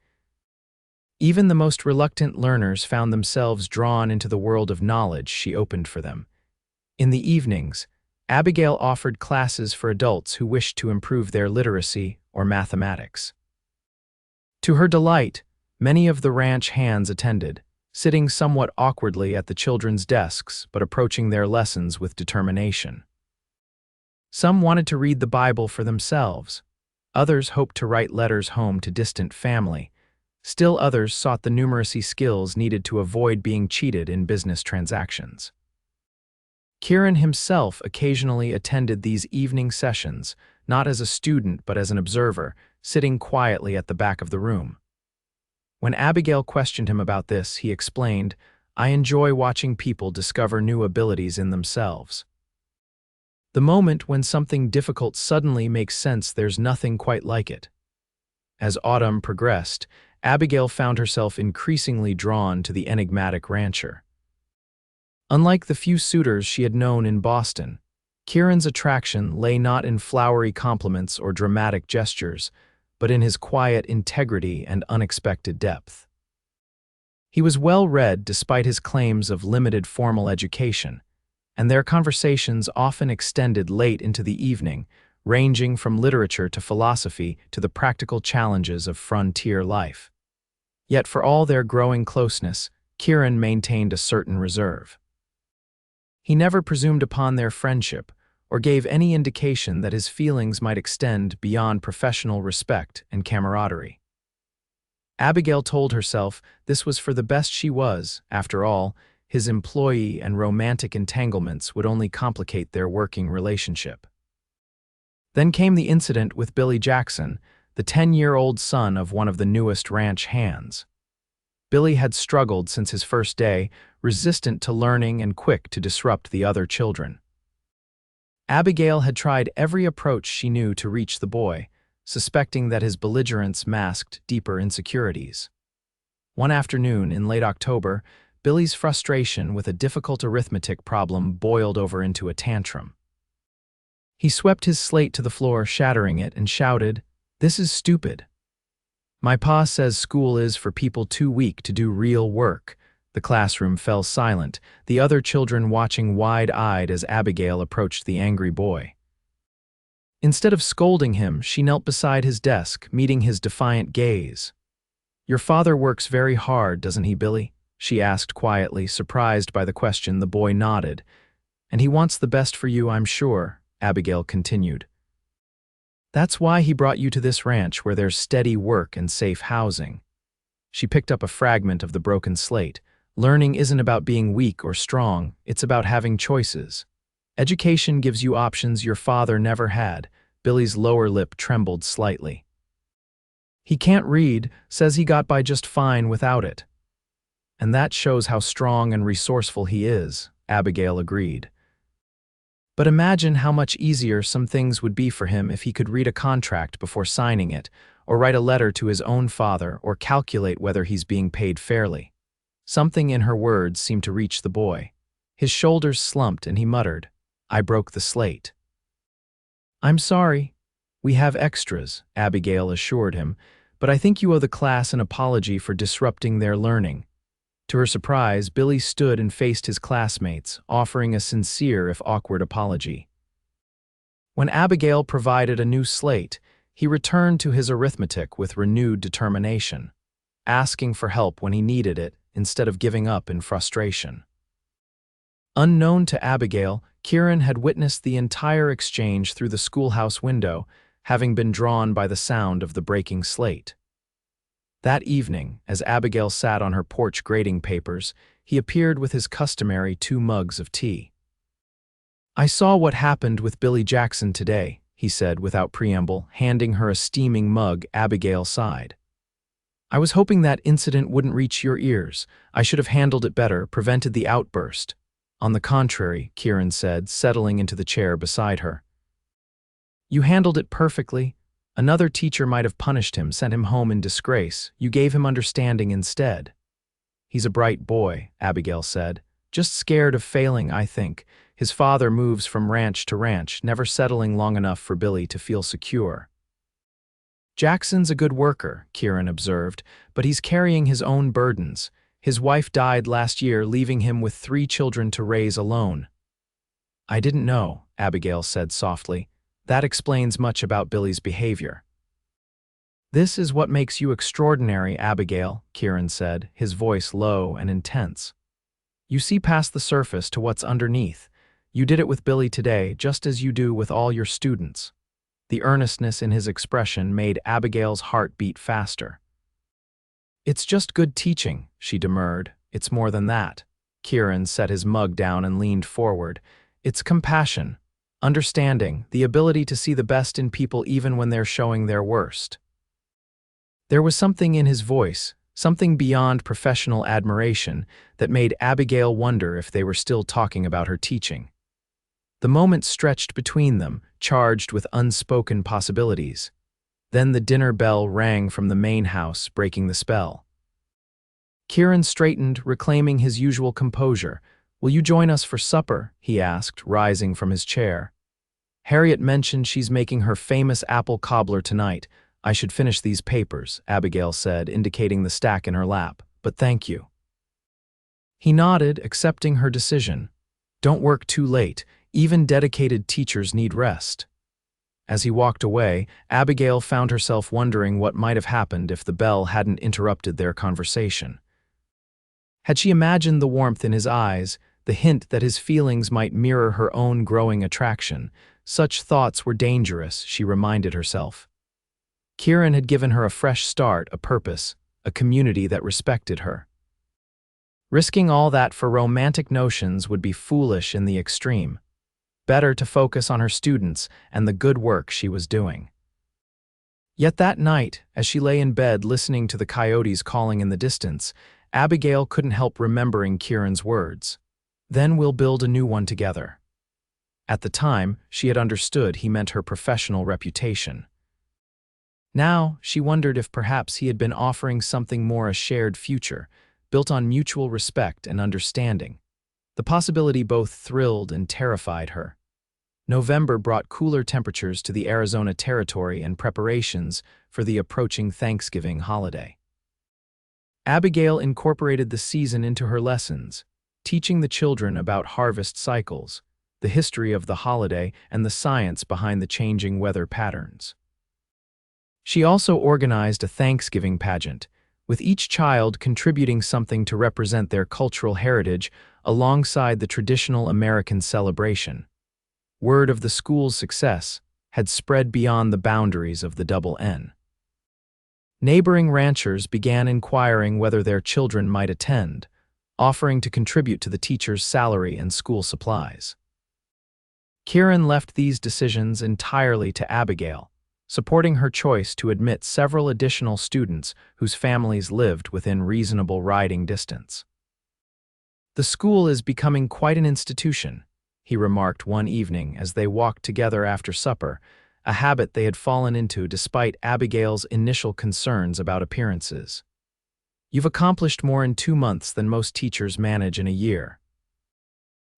Speaker 1: Even the most reluctant learners found themselves drawn into the world of knowledge she opened for them. In the evenings, Abigail offered classes for adults who wished to improve their literacy or mathematics. To her delight, many of the ranch hands attended, sitting somewhat awkwardly at the children's desks but approaching their lessons with determination. Some wanted to read the Bible for themselves. Others hoped to write letters home to distant family. Still others sought the numeracy skills needed to avoid being cheated in business transactions. Kieran himself occasionally attended these evening sessions, not as a student but as an observer, sitting quietly at the back of the room. When Abigail questioned him about this, he explained, "I enjoy watching people discover new abilities in themselves. The moment when something difficult suddenly makes sense, there's nothing quite like it." As autumn progressed, Abigail found herself increasingly drawn to the enigmatic rancher. Unlike the few suitors she had known in Boston, Kieran's attraction lay not in flowery compliments or dramatic gestures, but in his quiet integrity and unexpected depth. He was well-read despite his claims of limited formal education, and their conversations often extended late into the evening, ranging from literature to philosophy to the practical challenges of frontier life. Yet for all their growing closeness, Kieran maintained a certain reserve. He never presumed upon their friendship or gave any indication that his feelings might extend beyond professional respect and camaraderie. Abigail told herself this was for the best she was. After all, his employee and romantic entanglements would only complicate their working relationship. Then came the incident with Billy Jackson, the 10-year-old son of one of the newest ranch hands. Billy had struggled since his first day, resistant to learning and quick to disrupt the other children. Abigail had tried every approach she knew to reach the boy, suspecting that his belligerence masked deeper insecurities. One afternoon in late October, Billy's frustration with a difficult arithmetic problem boiled over into a tantrum. He swept his slate to the floor, shattering it, and shouted, "This is stupid. My pa says school is for people too weak to do real work." The classroom fell silent, the other children watching wide-eyed as Abigail approached the angry boy. Instead of scolding him, she knelt beside his desk, meeting his defiant gaze. "Your father works very hard, doesn't he, Billy?" she asked quietly, surprised by the question. The boy nodded. "And he wants the best for you, I'm sure," Abigail continued. "That's why he brought you to this ranch where there's steady work and safe housing." She picked up a fragment of the broken slate. "Learning isn't about being weak or strong, it's about having choices. Education gives you options your father never had." Billy's lower lip trembled slightly. "He can't read, says he got by just fine without it." "And that shows how strong and resourceful he is," Abigail agreed. "But imagine how much easier some things would be for him if he could read a contract before signing it, or write a letter to his own father, or calculate whether he's being paid fairly." Something in her words seemed to reach the boy. His shoulders slumped and he muttered, "I broke the slate." "I'm sorry. We have extras," Abigail assured him, "but I think you owe the class an apology for disrupting their learning." To her surprise, Billy stood and faced his classmates, offering a sincere if awkward apology. When Abigail provided a new slate, he returned to his arithmetic with renewed determination, asking for help when he needed it instead of giving up in frustration. Unknown to Abigail, Kieran had witnessed the entire exchange through the schoolhouse window, having been drawn by the sound of the breaking slate. That evening, as Abigail sat on her porch grading papers, he appeared with his customary 2 mugs of tea. "I saw what happened with Billy Jackson today," he said without preamble, handing her a steaming mug. Abigail sighed. "I was hoping that incident wouldn't reach your ears. I should have handled it better, prevented the outburst." "On the contrary," Kieran said, settling into the chair beside her. "You handled it perfectly. Another teacher might have punished him, sent him home in disgrace. You gave him understanding instead." "He's a bright boy," Abigail said. "Just scared of failing, I think. His father moves from ranch to ranch, never settling long enough for Billy to feel secure." "Jackson's a good worker," Kieran observed, "but he's carrying his own burdens. His wife died last year, leaving him with 3 children to raise alone." "I didn't know," Abigail said softly. "That explains much about Billy's behavior." "This is what makes you extraordinary, Abigail," Kieran said, his voice low and intense. "You see past the surface to what's underneath. You did it with Billy today, just as you do with all your students." The earnestness in his expression made Abigail's heart beat faster. "It's just good teaching," she demurred. "It's more than that." Kieran set his mug down and leaned forward. "It's compassion, understanding, the ability to see the best in people even when they're showing their worst." There was something in his voice, something beyond professional admiration, that made Abigail wonder if they were still talking about her teaching. The moment stretched between them, charged with unspoken possibilities. Then the dinner bell rang from the main house, breaking the spell. Kieran straightened, reclaiming his usual composure. "Will you join us for supper?" he asked, rising from his chair. "Harriet mentioned she's making her famous apple cobbler tonight. I should finish these papers," Abigail said, indicating the stack in her lap. "But thank you." He nodded, accepting her decision. Don't work too late. Even dedicated teachers need rest. As he walked away, Abigail found herself wondering what might have happened if the bell hadn't interrupted their conversation. Had she imagined the warmth in his eyes, the hint that his feelings might mirror her own growing attraction? Such thoughts were dangerous, she reminded herself. Kieran had given her a fresh start, a purpose, a community that respected her. Risking all that for romantic notions would be foolish in the extreme. Better to focus on her students and the good work she was doing. Yet that night, as she lay in bed listening to the coyotes calling in the distance, Abigail couldn't help remembering Kieran's words. "Then we'll build a new one together." At the time, she had understood he meant her professional reputation. Now, she wondered if perhaps he had been offering something more, a shared future, built on mutual respect and understanding. The possibility both thrilled and terrified her. November brought cooler temperatures to the Arizona territory and preparations for the approaching Thanksgiving holiday. Abigail incorporated the season into her lessons, teaching the children about harvest cycles, the history of the holiday, and the science behind the changing weather patterns. She also organized a Thanksgiving pageant, with each child contributing something to represent their cultural heritage alongside the traditional American celebration. Word of the school's success had spread beyond the boundaries of the Double N. Neighboring ranchers began inquiring whether their children might attend, offering to contribute to the teacher's salary and school supplies. Kieran left these decisions entirely to Abigail, supporting her choice to admit several additional students whose families lived within reasonable riding distance. "The school is becoming quite an institution," he remarked one evening as they walked together after supper, a habit they had fallen into despite Abigail's initial concerns about appearances. "You've accomplished more in 2 months than most teachers manage in a year."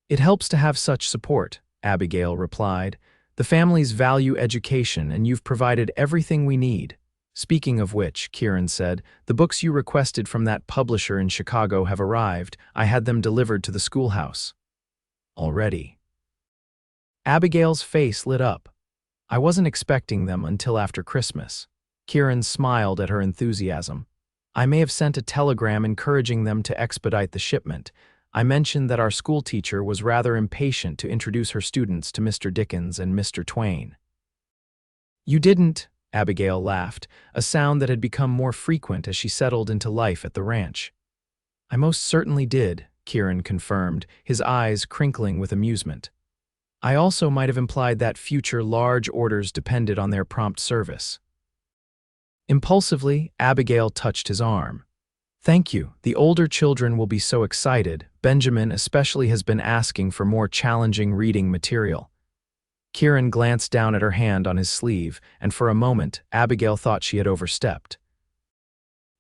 Speaker 1: "It helps to have such support," Abigail replied. "The families value education and you've provided everything we need." "Speaking of which," Kieran said, "the books you requested from that publisher in Chicago have arrived. I had them delivered to the schoolhouse." "Already?" Abigail's face lit up. "I wasn't expecting them until after Christmas." Kieran smiled at her enthusiasm. "I may have sent a telegram encouraging them to expedite the shipment. I mentioned that our schoolteacher was rather impatient to introduce her students to Mr. Dickens and Mr. Twain." "You didn't," Abigail laughed, a sound that had become more frequent as she settled into life at the ranch. "I most certainly did," Kieran confirmed, his eyes crinkling with amusement. "I also might have implied that future large orders depended on their prompt service." Impulsively, Abigail touched his arm. "Thank you. The older children will be so excited. Benjamin especially has been asking for more challenging reading material." Kieran glanced down at her hand on his sleeve, and for a moment, Abigail thought she had overstepped.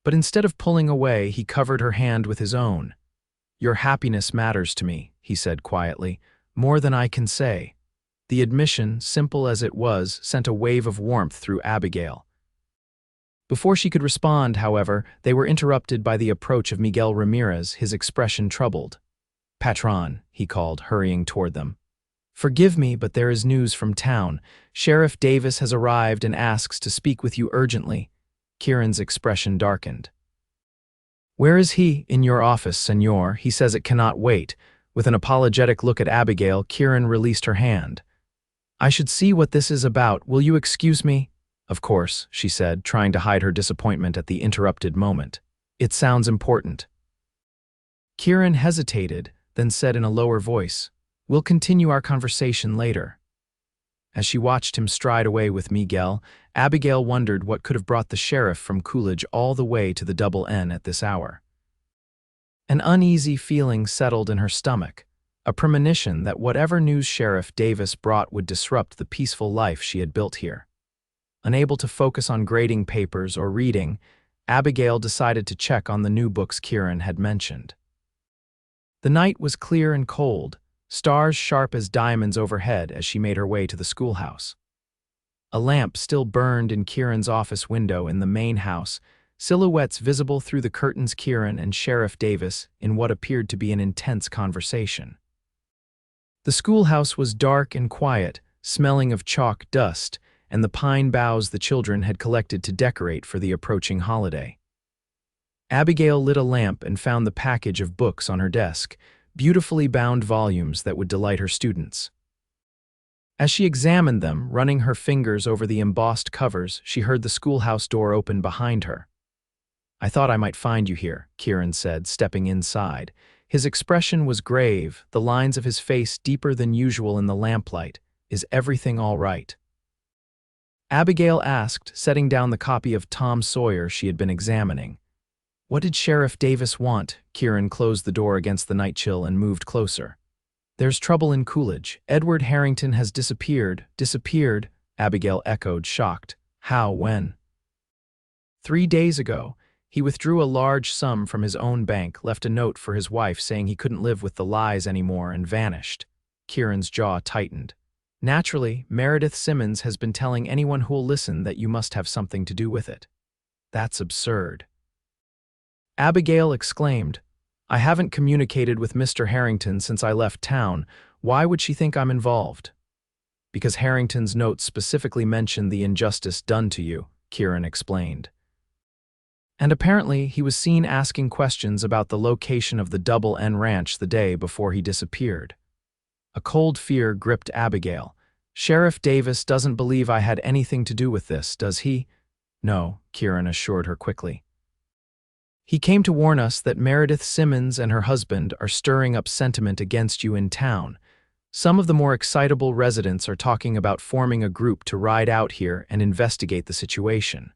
Speaker 1: But instead of pulling away, he covered her hand with his own. "Your happiness matters to me," he said quietly, "more than I can say." The admission, simple as it was, sent a wave of warmth through Abigail. Before she could respond, however, they were interrupted by the approach of Miguel Ramirez, his expression troubled. "Patron," he called, hurrying toward them. "Forgive me, but there is news from town. Sheriff Davis has arrived and asks to speak with you urgently." Kieran's expression darkened. "Where is he?" "In your office, senor. He says it cannot wait." With an apologetic look at Abigail, Kieran released her hand. "I should see what this is about. Will you excuse me?" "Of course," she said, trying to hide her disappointment at the interrupted moment. "It sounds important." Kieran hesitated, then said in a lower voice, "We'll continue our conversation later." As she watched him stride away with Miguel, Abigail wondered what could have brought the sheriff from Coolidge all the way to the Double N at this hour. An uneasy feeling settled in her stomach, a premonition that whatever news Sheriff Davis brought would disrupt the peaceful life she had built here. Unable to focus on grading papers or reading, Abigail decided to check on the new books Kieran had mentioned. The night was clear and cold, stars sharp as diamonds overhead as she made her way to the schoolhouse. A lamp still burned in Kieran's office window in the main house, silhouettes visible through the curtains. Kieran and Sheriff Davis in what appeared to be an intense conversation. The schoolhouse was dark and quiet, smelling of chalk dust and the pine boughs the children had collected to decorate for the approaching holiday. Abigail lit a lamp and found the package of books on her desk, beautifully bound volumes that would delight her students. As she examined them, running her fingers over the embossed covers, she heard the schoolhouse door open behind her. "I thought I might find you here," Kieran said, stepping inside. His expression was grave, the lines of his face deeper than usual in the lamplight. "Is everything all right?" Abigail asked, setting down the copy of Tom Sawyer she had been examining. "What did Sheriff Davis want?" Kieran closed the door against the night chill and moved closer. "There's trouble in Coolidge. Edward Harrington has disappeared." "Disappeared?" Abigail echoed, shocked. "How? When?" 3 days ago. He withdrew a large sum from his own bank, left a note for his wife saying he couldn't live with the lies anymore, and vanished. Kieran's jaw tightened. "Naturally, Meredith Simmons has been telling anyone who'll listen that you must have something to do with it." "That's absurd." Abigail exclaimed, "I haven't communicated with Mr. Harrington since I left town. Why would she think I'm involved?" "Because Harrington's note specifically mentioned the injustice done to you," Kieran explained. "And apparently he was seen asking questions about the location of the Double N Ranch the day before he disappeared." A cold fear gripped Abigail. "Sheriff Davis doesn't believe I had anything to do with this, does he?" "No," Kieran assured her quickly. "He came to warn us that Meredith Simmons and her husband are stirring up sentiment against you in town. Some of the more excitable residents are talking about forming a group to ride out here and investigate the situation."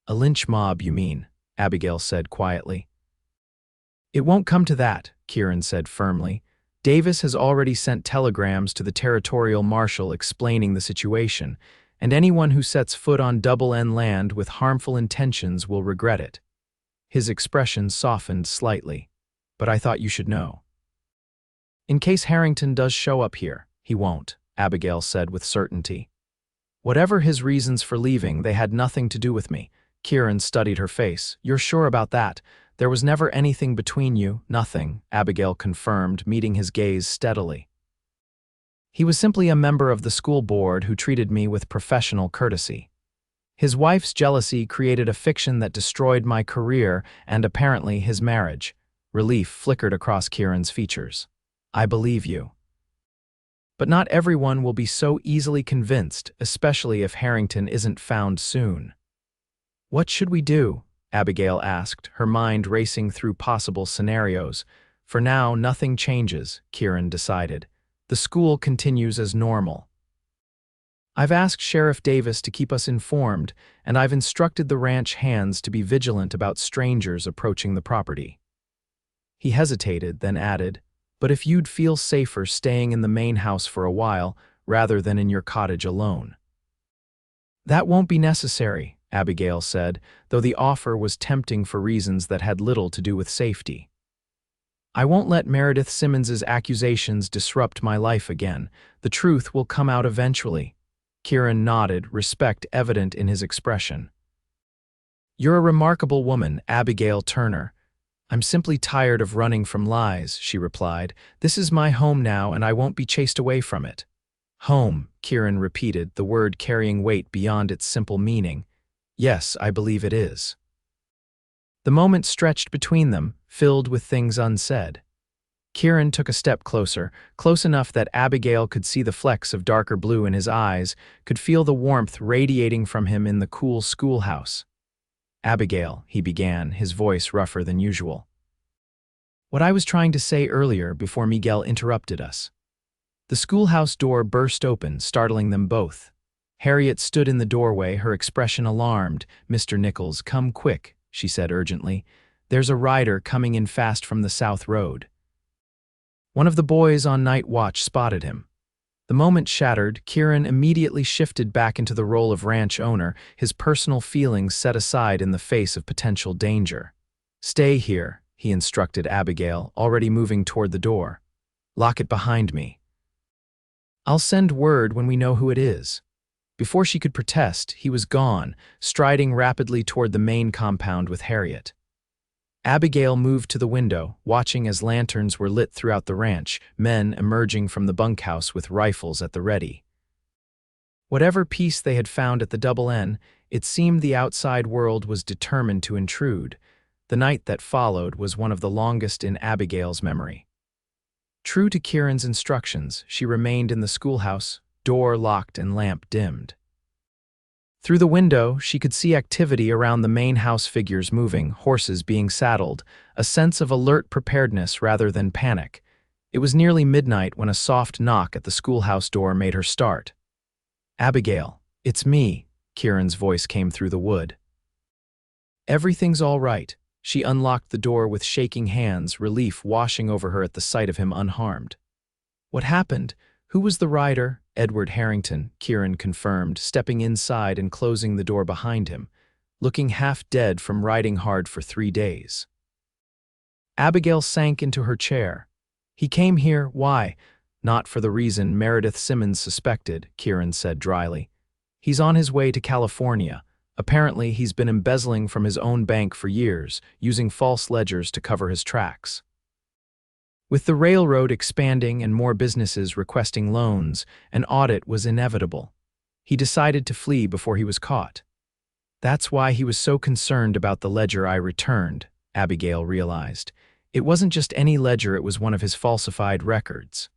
Speaker 1: "A lynch mob, you mean?" Abigail said quietly. "It won't come to that," Kieran said firmly. "Davis has already sent telegrams to the territorial marshal explaining the situation, and anyone who sets foot on Double N land with harmful intentions will regret it." His expression softened slightly. "But I thought you should know." "In case Harrington does show up here, he won't," Abigail said with certainty. "Whatever his reasons for leaving, they had nothing to do with me." Kieran studied her face. "You're sure about that? There was never anything between you?" "Nothing," Abigail confirmed, meeting his gaze steadily. "He was simply a member of the school board who treated me with professional courtesy. His wife's jealousy created a fiction that destroyed my career and apparently his marriage." Relief flickered across Kieran's features. "I believe you. But not everyone will be so easily convinced, especially if Harrington isn't found soon." "What should we do?" Abigail asked, her mind racing through possible scenarios. "For now, nothing changes," Kieran decided. "The school continues as normal. I've asked Sheriff Davis to keep us informed, and I've instructed the ranch hands to be vigilant about strangers approaching the property." He hesitated, then added, "But if you'd feel safer staying in the main house for a while, rather than in your cottage alone." "That won't be necessary," Abigail said, though the offer was tempting for reasons that had little to do with safety. "I won't let Meredith Simmons's accusations disrupt my life again. The truth will come out eventually." Kieran nodded, respect evident in his expression. "You're a remarkable woman, Abigail Turner." "I'm simply tired of running from lies," she replied. "This is my home now, and I won't be chased away from it." "Home," Kieran repeated, the word carrying weight beyond its simple meaning. "Yes, I believe it is." The moment stretched between them, filled with things unsaid. Kieran took a step closer, close enough that Abigail could see the flecks of darker blue in his eyes, could feel the warmth radiating from him in the cool schoolhouse. "Abigail," he began, his voice rougher than usual. "What I was trying to say earlier before Miguel interrupted us." The schoolhouse door burst open, startling them both. Harriet stood in the doorway, her expression alarmed. "Mr. Nichols, come quick," she said urgently. "There's a rider coming in fast from the south road." One of the boys on night watch spotted him. The moment shattered, Kieran immediately shifted back into the role of ranch owner, his personal feelings set aside in the face of potential danger. "Stay here," he instructed Abigail, already moving toward the door. "Lock it behind me. I'll send word when we know who it is." Before she could protest, he was gone, striding rapidly toward the main compound with Harriet. Abigail moved to the window, watching as lanterns were lit throughout the ranch, men emerging from the bunkhouse with rifles at the ready. Whatever peace they had found at the Double N, it seemed the outside world was determined to intrude. The night that followed was one of the longest in Abigail's memory. True to Kieran's instructions, she remained in the schoolhouse, door locked and lamp dimmed. Through the window, she could see activity around the main house, figures moving, horses being saddled, a sense of alert preparedness rather than panic. It was nearly midnight when a soft knock at the schoolhouse door made her start. "Abigail, it's me," Kieran's voice came through the wood. "Everything's all right." She unlocked the door with shaking hands, relief washing over her at the sight of him unharmed. "What happened? Who was the rider?" "Edward Harrington," Kieran confirmed, stepping inside and closing the door behind him, looking half dead from riding hard for 3 days. Abigail sank into her chair. "He came here, why?" "Not for the reason Meredith Simmons suspected," Kieran said dryly. "He's on his way to California. Apparently, he's been embezzling from his own bank for years, using false ledgers to cover his tracks. With the railroad expanding and more businesses requesting loans, an audit was inevitable. He decided to flee before he was caught. That's why he was so concerned about the ledger I returned," Abigail realized. "It wasn't just any ledger, it was one of his falsified records."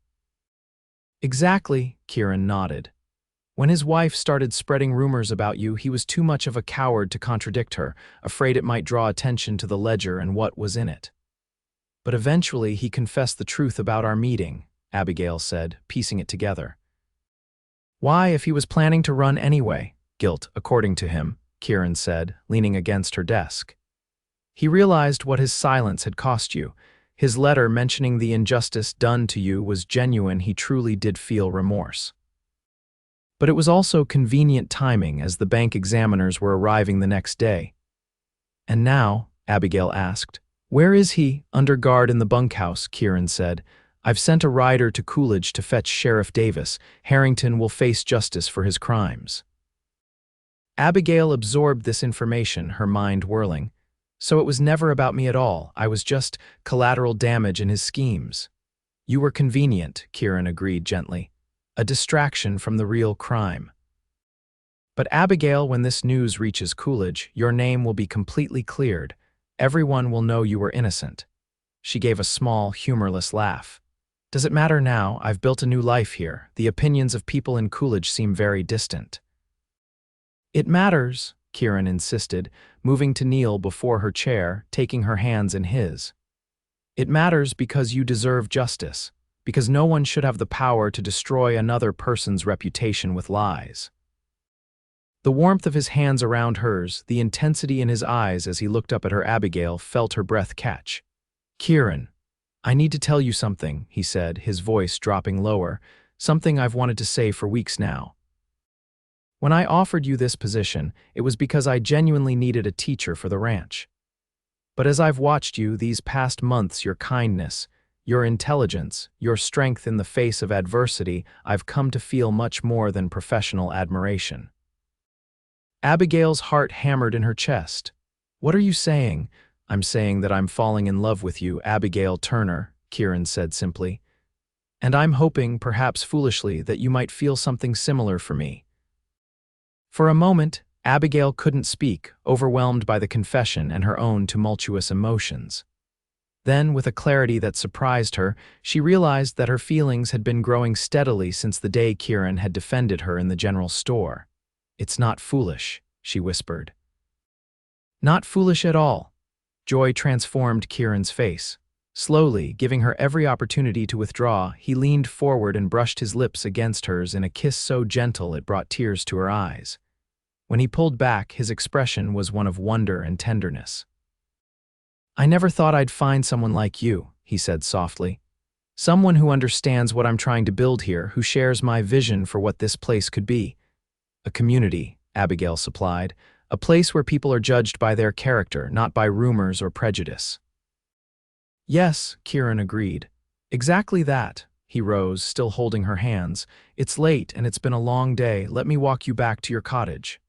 Speaker 1: "Exactly," Kieran nodded. "When his wife started spreading rumors about you, he was too much of a coward to contradict her, afraid it might draw attention to the ledger and what was in it. But eventually he confessed the truth about our meeting," Abigail said, piecing it together. "Why, if he was planning to run anyway?" "Guilt, according to him," Kieran said, leaning against her desk. "He realized what his silence had cost you. His letter mentioning the injustice done to you was genuine. He truly did feel remorse. But it was also convenient timing, as the bank examiners were arriving the next day." "And now," Abigail asked, "where is he?" "Under guard in the bunkhouse," Kieran said. "I've sent a rider to Coolidge to fetch Sheriff Davis. Harrington will face justice for his crimes." Abigail absorbed this information, her mind whirling. "So it was never about me at all. I was just collateral damage in his schemes." "You were convenient," Kieran agreed gently. "A distraction from the real crime." "But Abigail, when this news reaches Coolidge, your name will be completely cleared. Everyone will know you were innocent." She gave a small, humorless laugh. "Does it matter now? I've built a new life here. The opinions of people in Coolidge seem very distant." "It matters," Kieran insisted, moving to kneel before her chair, taking her hands in his. "It matters because you deserve justice, because no one should have the power to destroy another person's reputation with lies." The warmth of his hands around hers, the intensity in his eyes as he looked up at her, Abigail felt her breath catch. "Kieran, I need to tell you something," he said, his voice dropping lower, "something I've wanted to say for weeks now. When I offered you this position, it was because I genuinely needed a teacher for the ranch. But as I've watched you these past months, your kindness, your intelligence, your strength in the face of adversity, I've come to feel much more than professional admiration." Abigail's heart hammered in her chest. "What are you saying?" "I'm saying that I'm falling in love with you, Abigail Turner," Kieran said simply. "And I'm hoping, perhaps foolishly, that you might feel something similar for me." For a moment, Abigail couldn't speak, overwhelmed by the confession and her own tumultuous emotions. Then, with a clarity that surprised her, she realized that her feelings had been growing steadily since the day Kieran had defended her in the general store. "It's not foolish," she whispered. "Not foolish at all." Joy transformed Kieran's face. Slowly, giving her every opportunity to withdraw, he leaned forward and brushed his lips against hers in a kiss so gentle it brought tears to her eyes. When he pulled back, his expression was one of wonder and tenderness. "I never thought I'd find someone like you," he said softly. "Someone who understands what I'm trying to build here, who shares my vision for what this place could be." "A community," Abigail supplied. "A place where people are judged by their character, not by rumors or prejudice." "Yes," Kieran agreed. "Exactly that." He rose, still holding her hands. "It's late and it's been a long day. Let me walk you back to your cottage."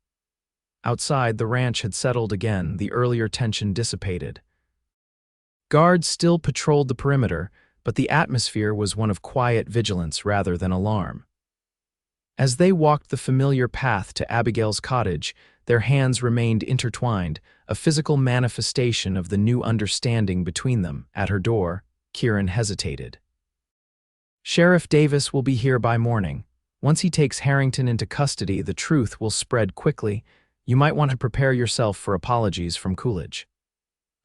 Speaker 1: Outside, the ranch had settled again, the earlier tension dissipated. Guards still patrolled the perimeter, but the atmosphere was one of quiet vigilance rather than alarm. As they walked the familiar path to Abigail's cottage, their hands remained intertwined, a physical manifestation of the new understanding between them. At her door, Kieran hesitated. "Sheriff Davis will be here by morning." Once he takes Harrington into custody, the truth will spread quickly. You might want to prepare yourself for apologies from Coolidge."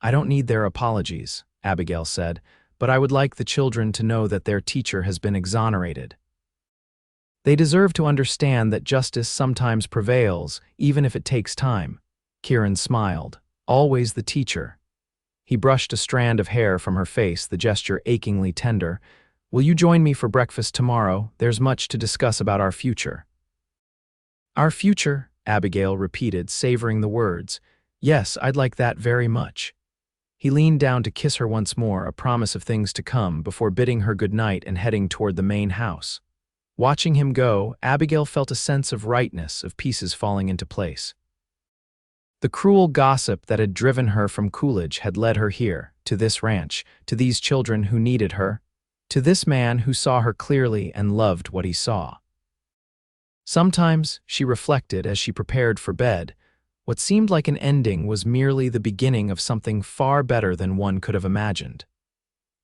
Speaker 1: "I don't need their apologies," Abigail said, "but I would like the children to know that their teacher has been exonerated. They deserve to understand that justice sometimes prevails, even if it takes time." Kieran smiled. "Always the teacher." He brushed a strand of hair from her face, the gesture achingly tender. "Will you join me for breakfast tomorrow? There's much to discuss about our future." "Our future?" Abigail repeated, savoring the words. "Yes, I'd like that very much." He leaned down to kiss her once more, a promise of things to come, before bidding her good night and heading toward the main house. Watching him go, Abigail felt a sense of rightness, of pieces falling into place. The cruel gossip that had driven her from Coolidge had led her here, to this ranch, to these children who needed her, to this man who saw her clearly and loved what he saw. Sometimes, she reflected as she prepared for bed, what seemed like an ending was merely the beginning of something far better than one could have imagined.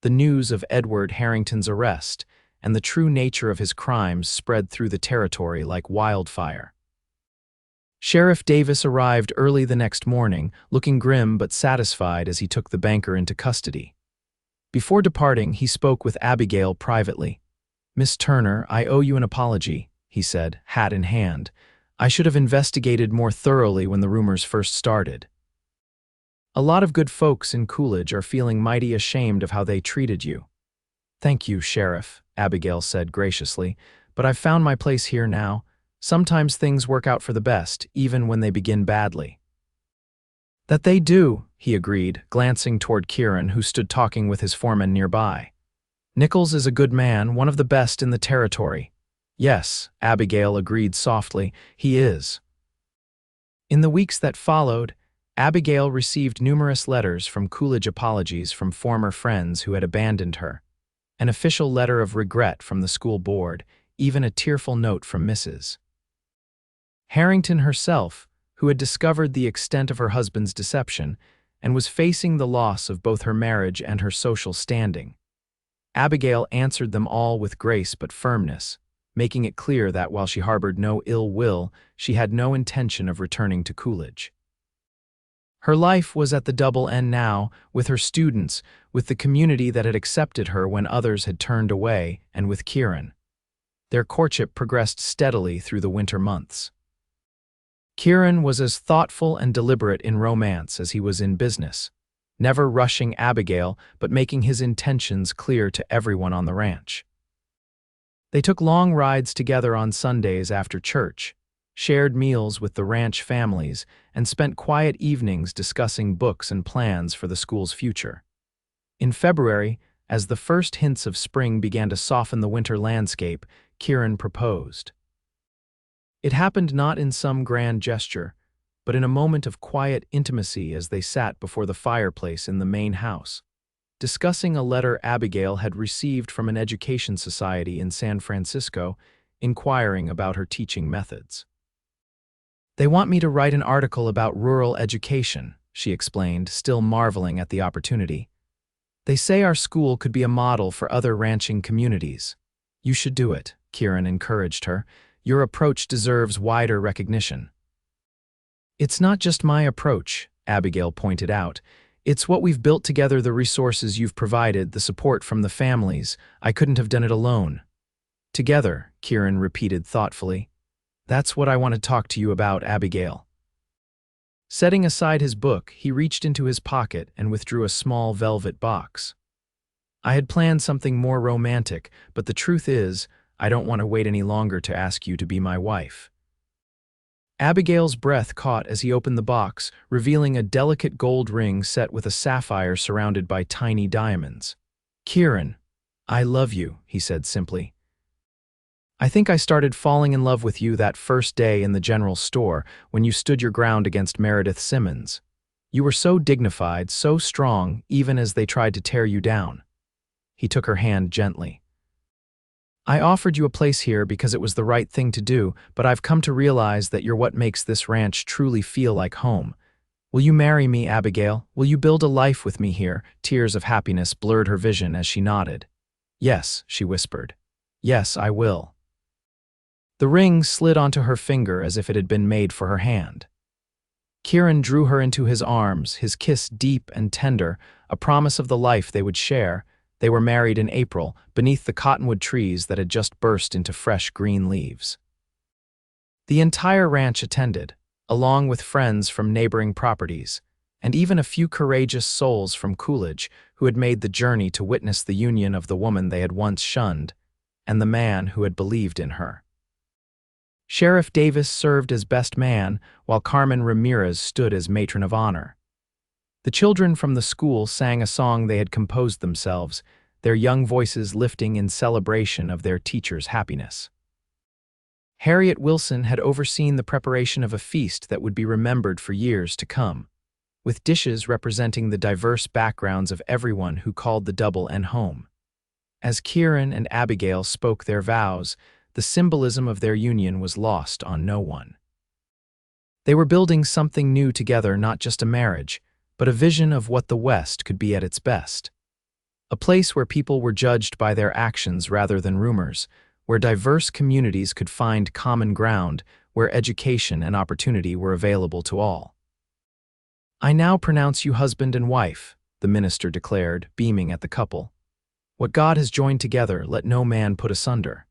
Speaker 1: The news of Edward Harrington's arrest and the true nature of his crimes spread through the territory like wildfire. Sheriff Davis arrived early the next morning, looking grim but satisfied as he took the banker into custody. Before departing, he spoke with Abigail privately. "Miss Turner, I owe you an apology," he said, hat in hand. "I should have investigated more thoroughly when the rumors first started. A lot of good folks in Coolidge are feeling mighty ashamed of how they treated you." "Thank you, Sheriff," Abigail said graciously, "but I've found my place here now. Sometimes things work out for the best, even when they begin badly." "That they do," he agreed, glancing toward Kieran, who stood talking with his foreman nearby. "Nichols is a good man, one of the best in the territory." "Yes," Abigail agreed softly, "he is." In the weeks that followed, Abigail received numerous letters from Coolidge, apologies from former friends who had abandoned her, an official letter of regret from the school board, even a tearful note from Mrs. Harrington herself, who had discovered the extent of her husband's deception and was facing the loss of both her marriage and her social standing. Abigail answered them all with grace but firmness, making it clear that while she harbored no ill will, she had no intention of returning to Coolidge. Her life was at the double end now, with her students, with the community that had accepted her when others had turned away, and with Kieran. Their courtship progressed steadily through the winter months. Kieran was as thoughtful and deliberate in romance as he was in business, never rushing Abigail but making his intentions clear to everyone on the ranch. They took long rides together on Sundays after church, shared meals with the ranch families, and spent quiet evenings discussing books and plans for the school's future. In February, as the first hints of spring began to soften the winter landscape, Kieran proposed. It happened not in some grand gesture, but in a moment of quiet intimacy as they sat before the fireplace in the main house, discussing a letter Abigail had received from an education society in San Francisco, inquiring about her teaching methods. "They want me to write an article about rural education," she explained, still marveling at the opportunity. "They say our school could be a model for other ranching communities." "You should do it," Kieran encouraged her. "Your approach deserves wider recognition." "It's not just my approach," Abigail pointed out. "It's what we've built together, the resources you've provided, the support from the families. I couldn't have done it alone." "Together," Kieran repeated thoughtfully. "That's what I want to talk to you about, Abigail." Setting aside his book, he reached into his pocket and withdrew a small velvet box. "I had planned something more romantic, but the truth is, I don't want to wait any longer to ask you to be my wife." Abigail's breath caught as he opened the box, revealing a delicate gold ring set with a sapphire surrounded by tiny diamonds. "Kieran, I love you," he said simply. "I think I started falling in love with you that first day in the general store when you stood your ground against Meredith Simmons. You were so dignified, so strong, even as they tried to tear you down." He took her hand gently. "I offered you a place here because it was the right thing to do, but I've come to realize that you're what makes this ranch truly feel like home. Will you marry me, Abigail? Will you build a life with me here?" Tears of happiness blurred her vision as she nodded. "Yes," she whispered. "Yes, I will." The ring slid onto her finger as if it had been made for her hand. Kieran drew her into his arms, his kiss deep and tender, a promise of the life they would share. They were married in April, beneath the cottonwood trees that had just burst into fresh green leaves. The entire ranch attended, along with friends from neighboring properties, and even a few courageous souls from Coolidge who had made the journey to witness the union of the woman they had once shunned and the man who had believed in her. Sheriff Davis served as best man, while Carmen Ramirez stood as matron of honor. The children from the school sang a song they had composed themselves, their young voices lifting in celebration of their teacher's happiness. Harriet Wilson had overseen the preparation of a feast that would be remembered for years to come, with dishes representing the diverse backgrounds of everyone who called the Double N home. As Kieran and Abigail spoke their vows, the symbolism of their union was lost on no one. They were building something new together, not just a marriage, but a vision of what the West could be at its best. A place where people were judged by their actions rather than rumors, where diverse communities could find common ground, where education and opportunity were available to all. "I now pronounce you husband and wife," the minister declared, beaming at the couple. "What God has joined together, let no man put asunder."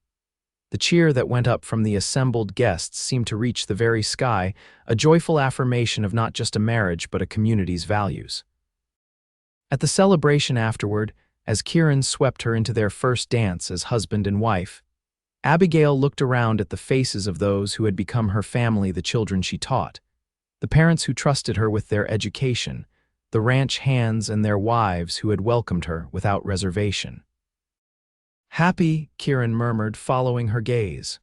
Speaker 1: The cheer that went up from the assembled guests seemed to reach the very sky, a joyful affirmation of not just a marriage but a community's values. At the celebration afterward, as Kieran swept her into their first dance as husband and wife, Abigail looked around at the faces of those who had become her family, the children she taught, the parents who trusted her with their education, the ranch hands and their wives who had welcomed her without reservation. "Happy," Kieran murmured, following her gaze.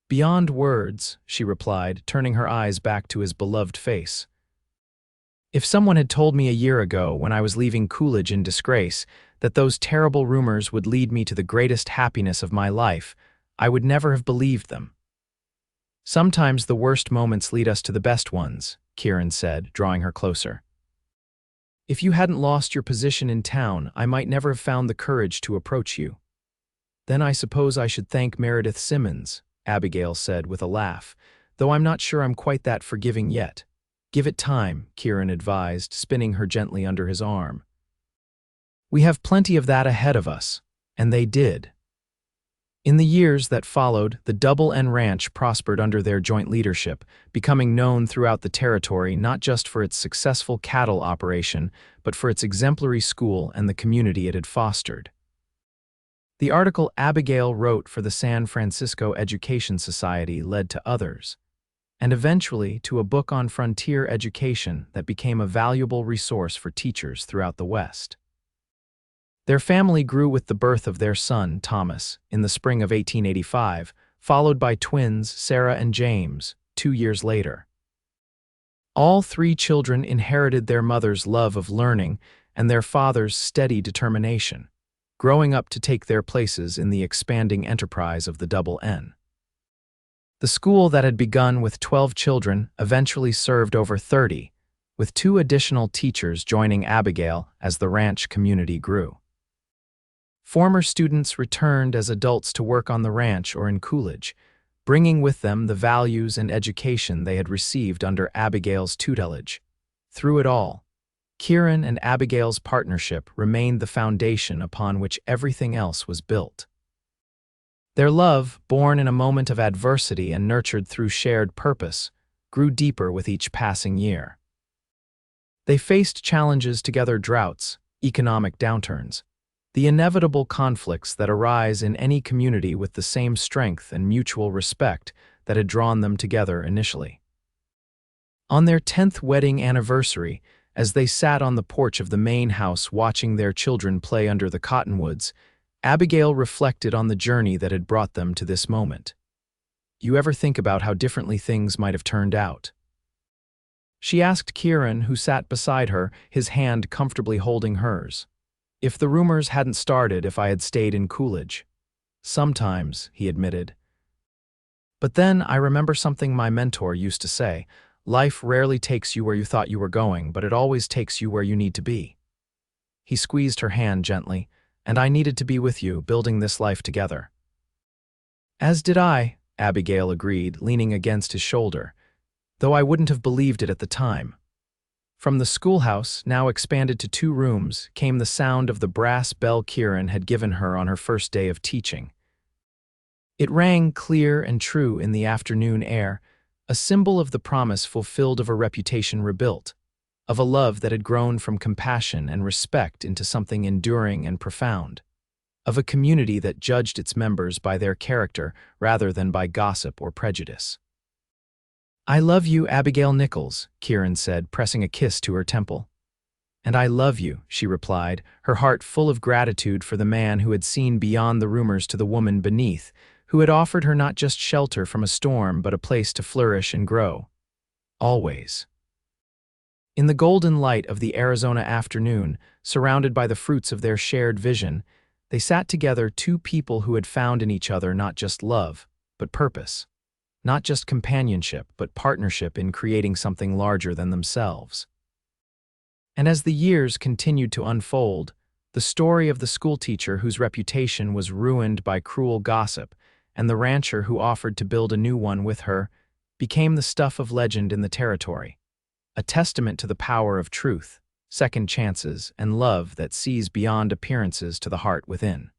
Speaker 1: "Beyond words," she replied, turning her eyes back to his beloved face. "If someone had told me a year ago, when I was leaving Coolidge in disgrace, that those terrible rumors would lead me to the greatest happiness of my life, I would never have believed them." "Sometimes the worst moments lead us to the best ones," Kieran said, drawing her closer. "If you hadn't lost your position in town, I might never have found the courage to approach you." "Then I suppose I should thank Meredith Simmons," Abigail said with a laugh, "though I'm not sure I'm quite that forgiving yet." "Give it time," Kieran advised, spinning her gently under his arm. "We have plenty of that ahead of us," and they did. In the years that followed, the Double N Ranch prospered under their joint leadership, becoming known throughout the territory not just for its successful cattle operation, but for its exemplary school and the community it had fostered. The article Abigail wrote for the San Francisco Education Society led to others, and eventually to a book on frontier education that became a valuable resource for teachers throughout the West. Their family grew with the birth of their son, Thomas, in the spring of 1885, followed by twins Sarah and James 2 years later. All 3 children inherited their mother's love of learning and their father's steady determination, growing up to take their places in the expanding enterprise of the Double N. The school that had begun with 12 children eventually served over 30, with 2 additional teachers joining Abigail as the ranch community grew. Former students returned as adults to work on the ranch or in Coolidge, bringing with them the values and education they had received under Abigail's tutelage. Through it all, Kieran and Abigail's partnership remained the foundation upon which everything else was built. Their love, born in a moment of adversity and nurtured through shared purpose, grew deeper with each passing year. They faced challenges together: droughts, economic downturns, the inevitable conflicts that arise in any community, with the same strength and mutual respect that had drawn them together initially. On their 10th wedding anniversary, as they sat on the porch of the main house watching their children play under the cottonwoods, Abigail reflected on the journey that had brought them to this moment. "You ever think about how differently things might have turned out?" she asked Kieran, who sat beside her, his hand comfortably holding hers. "If the rumors hadn't started, if I had stayed in Coolidge." "Sometimes," he admitted. "But then I remember something my mentor used to say: life rarely takes you where you thought you were going, but it always takes you where you need to be." He squeezed her hand gently, "And I needed to be with you, building this life together." "As did I," Abigail agreed, leaning against his shoulder, though I wouldn't have believed it at the time. From the schoolhouse, now expanded to 2 rooms, came the sound of the brass bell Kieran had given her on her first day of teaching. It rang clear and true in the afternoon air, a symbol of the promise fulfilled of a reputation rebuilt, of a love that had grown from compassion and respect into something enduring and profound, of a community that judged its members by their character rather than by gossip or prejudice. "I love you, Abigail Nichols," Kieran said, pressing a kiss to her temple. "And I love you," she replied, her heart full of gratitude for the man who had seen beyond the rumors to the woman beneath, who had offered her not just shelter from a storm but a place to flourish and grow. Always. In the golden light of the Arizona afternoon, surrounded by the fruits of their shared vision, they sat together, 2 people who had found in each other not just love, but purpose. Not just companionship, but partnership in creating something larger than themselves. And as the years continued to unfold, the story of the schoolteacher whose reputation was ruined by cruel gossip and the rancher who offered to build a new one with her became the stuff of legend in the territory, a testament to the power of truth, second chances, and love that sees beyond appearances to the heart within.